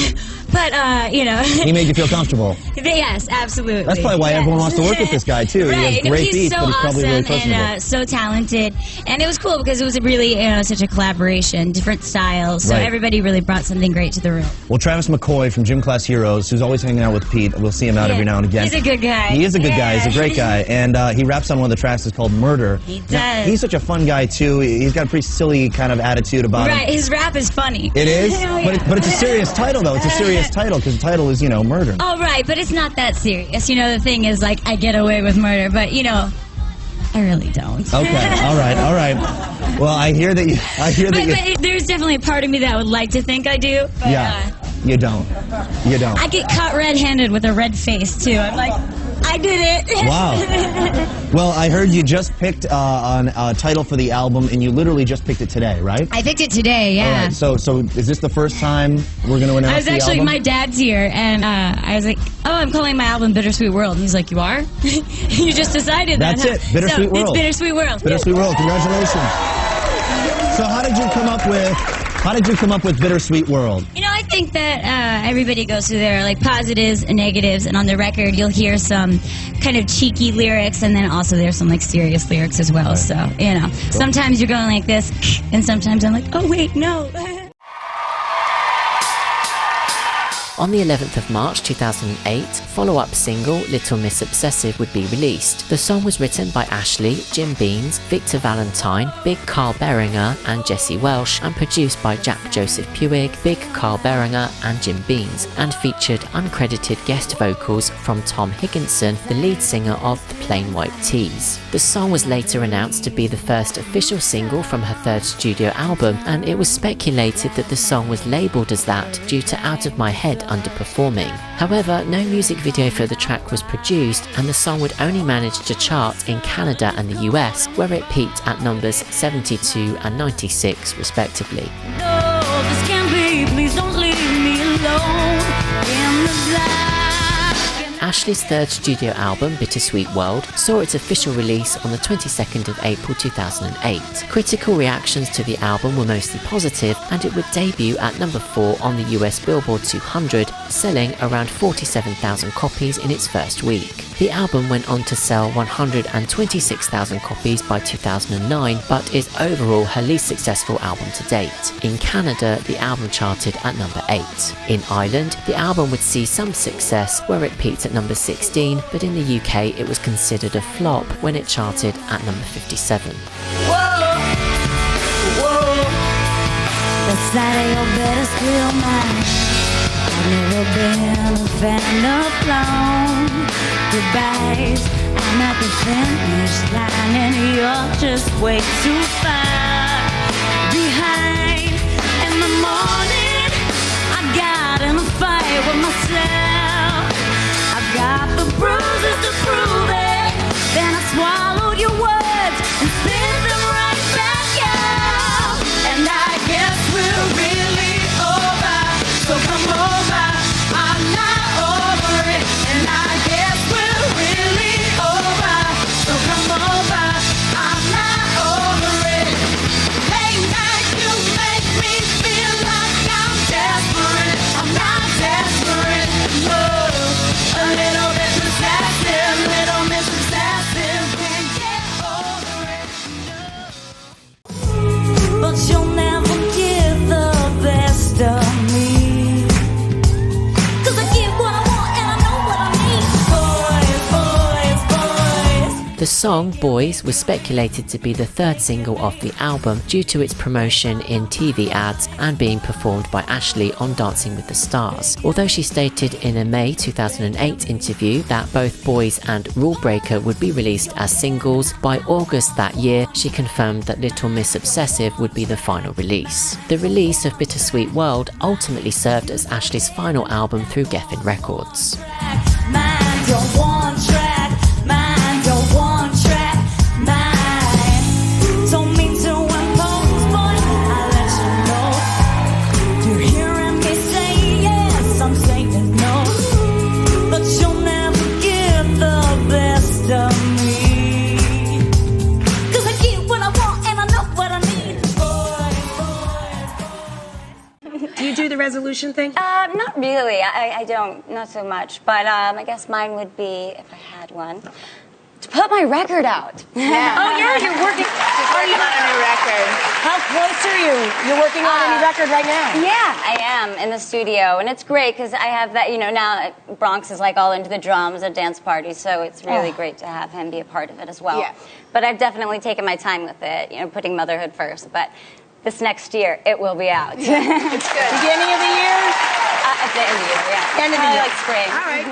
But you know, he made you feel comfortable. Yes, absolutely. That's probably why everyone wants to work with this guy too. Right. He has great he's beats, so but he's probably really awesome personable. and so talented, and it was cool because it was really such a collaboration, different styles. So everybody really brought something great to the room. Well, Travis McCoy from Gym Class Heroes, who's always hanging out with Pete, we'll see him out every now and again. He's a good guy. He is a good guy. He's a great guy, and he raps on one of the tracks that's called Murder. He does. Now, he's such a fun guy too. He's got a pretty silly kind of attitude about him. Right, his rap is funny. It is, Yeah. but it's a serious title though. It's a serious title because the title is murder. Oh right, but it's not that serious. You know, the thing is like I get away with murder, but you know, I really don't. Okay, all right. Well, I hear that you. But there's definitely a part of me that would like to think I do. But, you don't. You don't. I get caught red-handed with a red face too. I'm like, I did it. Wow. Well, I heard you just picked a title for the album, and you literally just picked it today, right? I picked it today, yeah. All right, so is this the first time we're going to announce the album? My dad's here, and I was like, oh, I'm calling my album Bittersweet World. And he's like, you are? You just decided that, That's it, Bittersweet World. It's Bittersweet World. Bittersweet World, congratulations. So how did you come up with Bittersweet World? You know, I think that everybody goes through their like positives and negatives, and on the record you'll hear some kind of cheeky lyrics, and then also there's some like serious lyrics as well. Right. So, you know, sometimes you're going like this, and sometimes I'm like, oh wait, no. On the 11th of March 2008, follow-up single Little Miss Obsessive would be released. The song was written by Ashlee, Jim Beans, Victor Valentine, Big Carl Beringer and Jesse Welsh, and produced by Jack Joseph Puig, Big Carl Beringer and Jim Beans, and featured uncredited guest vocals from Tom Higginson, the lead singer of the Plain White T's. The song was later announced to be the first official single from her third studio album, and it was speculated that the song was labelled as that due to Out of My Head underperforming. However, no music video for the track was produced, and the song would only manage to chart in Canada and the US, where it peaked at numbers 72 and 96 respectively. No, this can't be. Please don't leave me alone in the black. Ashlee's third studio album, Bittersweet World, saw its official release on the 22nd of April 2008. Critical reactions to the album were mostly positive, and it would debut at number 4 on the US Billboard 200, selling around 47,000 copies in its first week. The album went on to sell 126,000 copies by 2009, but is overall her least successful album to date. In Canada, the album charted at number 8. In Ireland, the album would see some success, where it peaked at number 16, but in the UK it was considered a flop when it charted at number 57. Whoa, whoa, that's that your bittersweet mind. I've never been a fan of long goodbyes. I'm at the finish line and you're just way too far behind. In the morning, I got in a fight with myself. I got the bruises to prove it. Then I swallowed your words and spit them right back out. And I guess we're really over. So come over, I'm not over it. And I guess we're really over. So come over, I'm not over it. Late night, you make me feel like I'm desperate. I'm not desperate, no. A little bit possessive, little miss obsessive. Can't get over it, no. But you'll never get the best of me. The song Boys was speculated to be the third single off the album due to its promotion in TV ads and being performed by Ashlee on Dancing with the Stars. Although she stated in a May 2008 interview that both Boys and Rule Breaker would be released as singles, by August that year she confirmed that Little Miss Obsessive would be the final release. The release of Bittersweet World ultimately served as Ashlee's final album through Geffen Records. Mind your one track, mind your one track, mind. Don't mean to impose, but I let you know. You're hearing me say yes, I'm saying no. But you'll never get the best of me. 'Cause I get what I want and I know what I need. Do you do the resolution thing? Not really. I don't, not so much. But I guess mine would be, if I had one, to put my record out. Yeah. Oh, you're working. She's working on a new record. How close are you? You're working on a new record right now. Yeah, I am in the studio, and it's great because I have that. You know, now Bronx is like all into the drums at dance parties, so it's really great to have him be a part of it as well. Yeah. But I've definitely taken my time with it. You know, putting motherhood first, but. This next year, it will be out. It's good. Beginning of the year? At the end of the year, yeah. End of the year. Like spring. All right.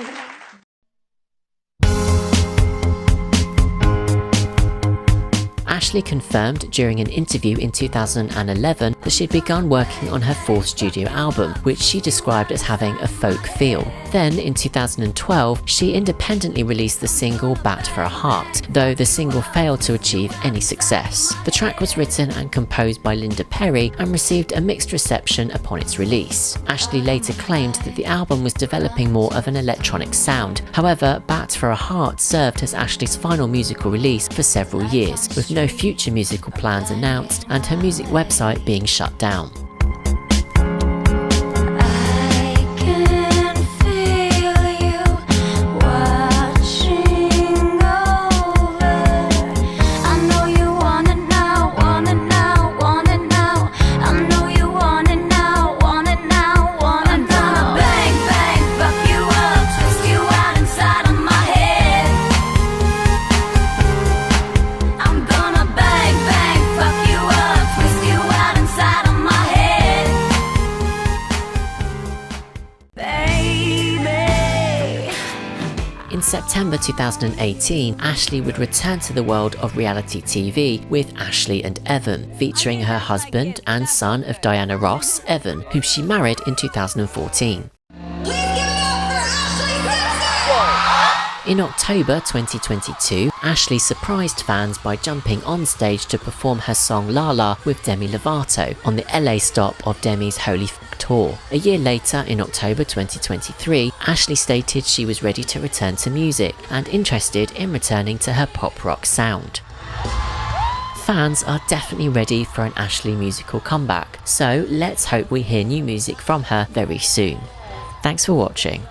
Ashlee confirmed during an interview in 2011 that she'd begun working on her fourth studio album, which she described as having a folk feel. Then, in 2012, she independently released the single Bat for a Heart, though the single failed to achieve any success. The track was written and composed by Linda Perry and received a mixed reception upon its release. Ashlee later claimed that the album was developing more of an electronic sound. However, Bat for a Heart served as Ashlee's final musical release for several years, with no future musical plans announced and her music website being shut down. September 2018, Ashlee would return to the world of reality TV with Ashlee and Evan, featuring her husband and son of Diana Ross, Evan, whom she married in 2014. In October 2022, Ashlee surprised fans by jumping on stage to perform her song La La with Demi Lovato on the LA stop of Demi's Holy F*** tour. A year later, in October 2023, Ashlee stated she was ready to return to music and interested in returning to her pop rock sound. Fans are definitely ready for an Ashlee musical comeback, so let's hope we hear new music from her very soon. Thanks for watching.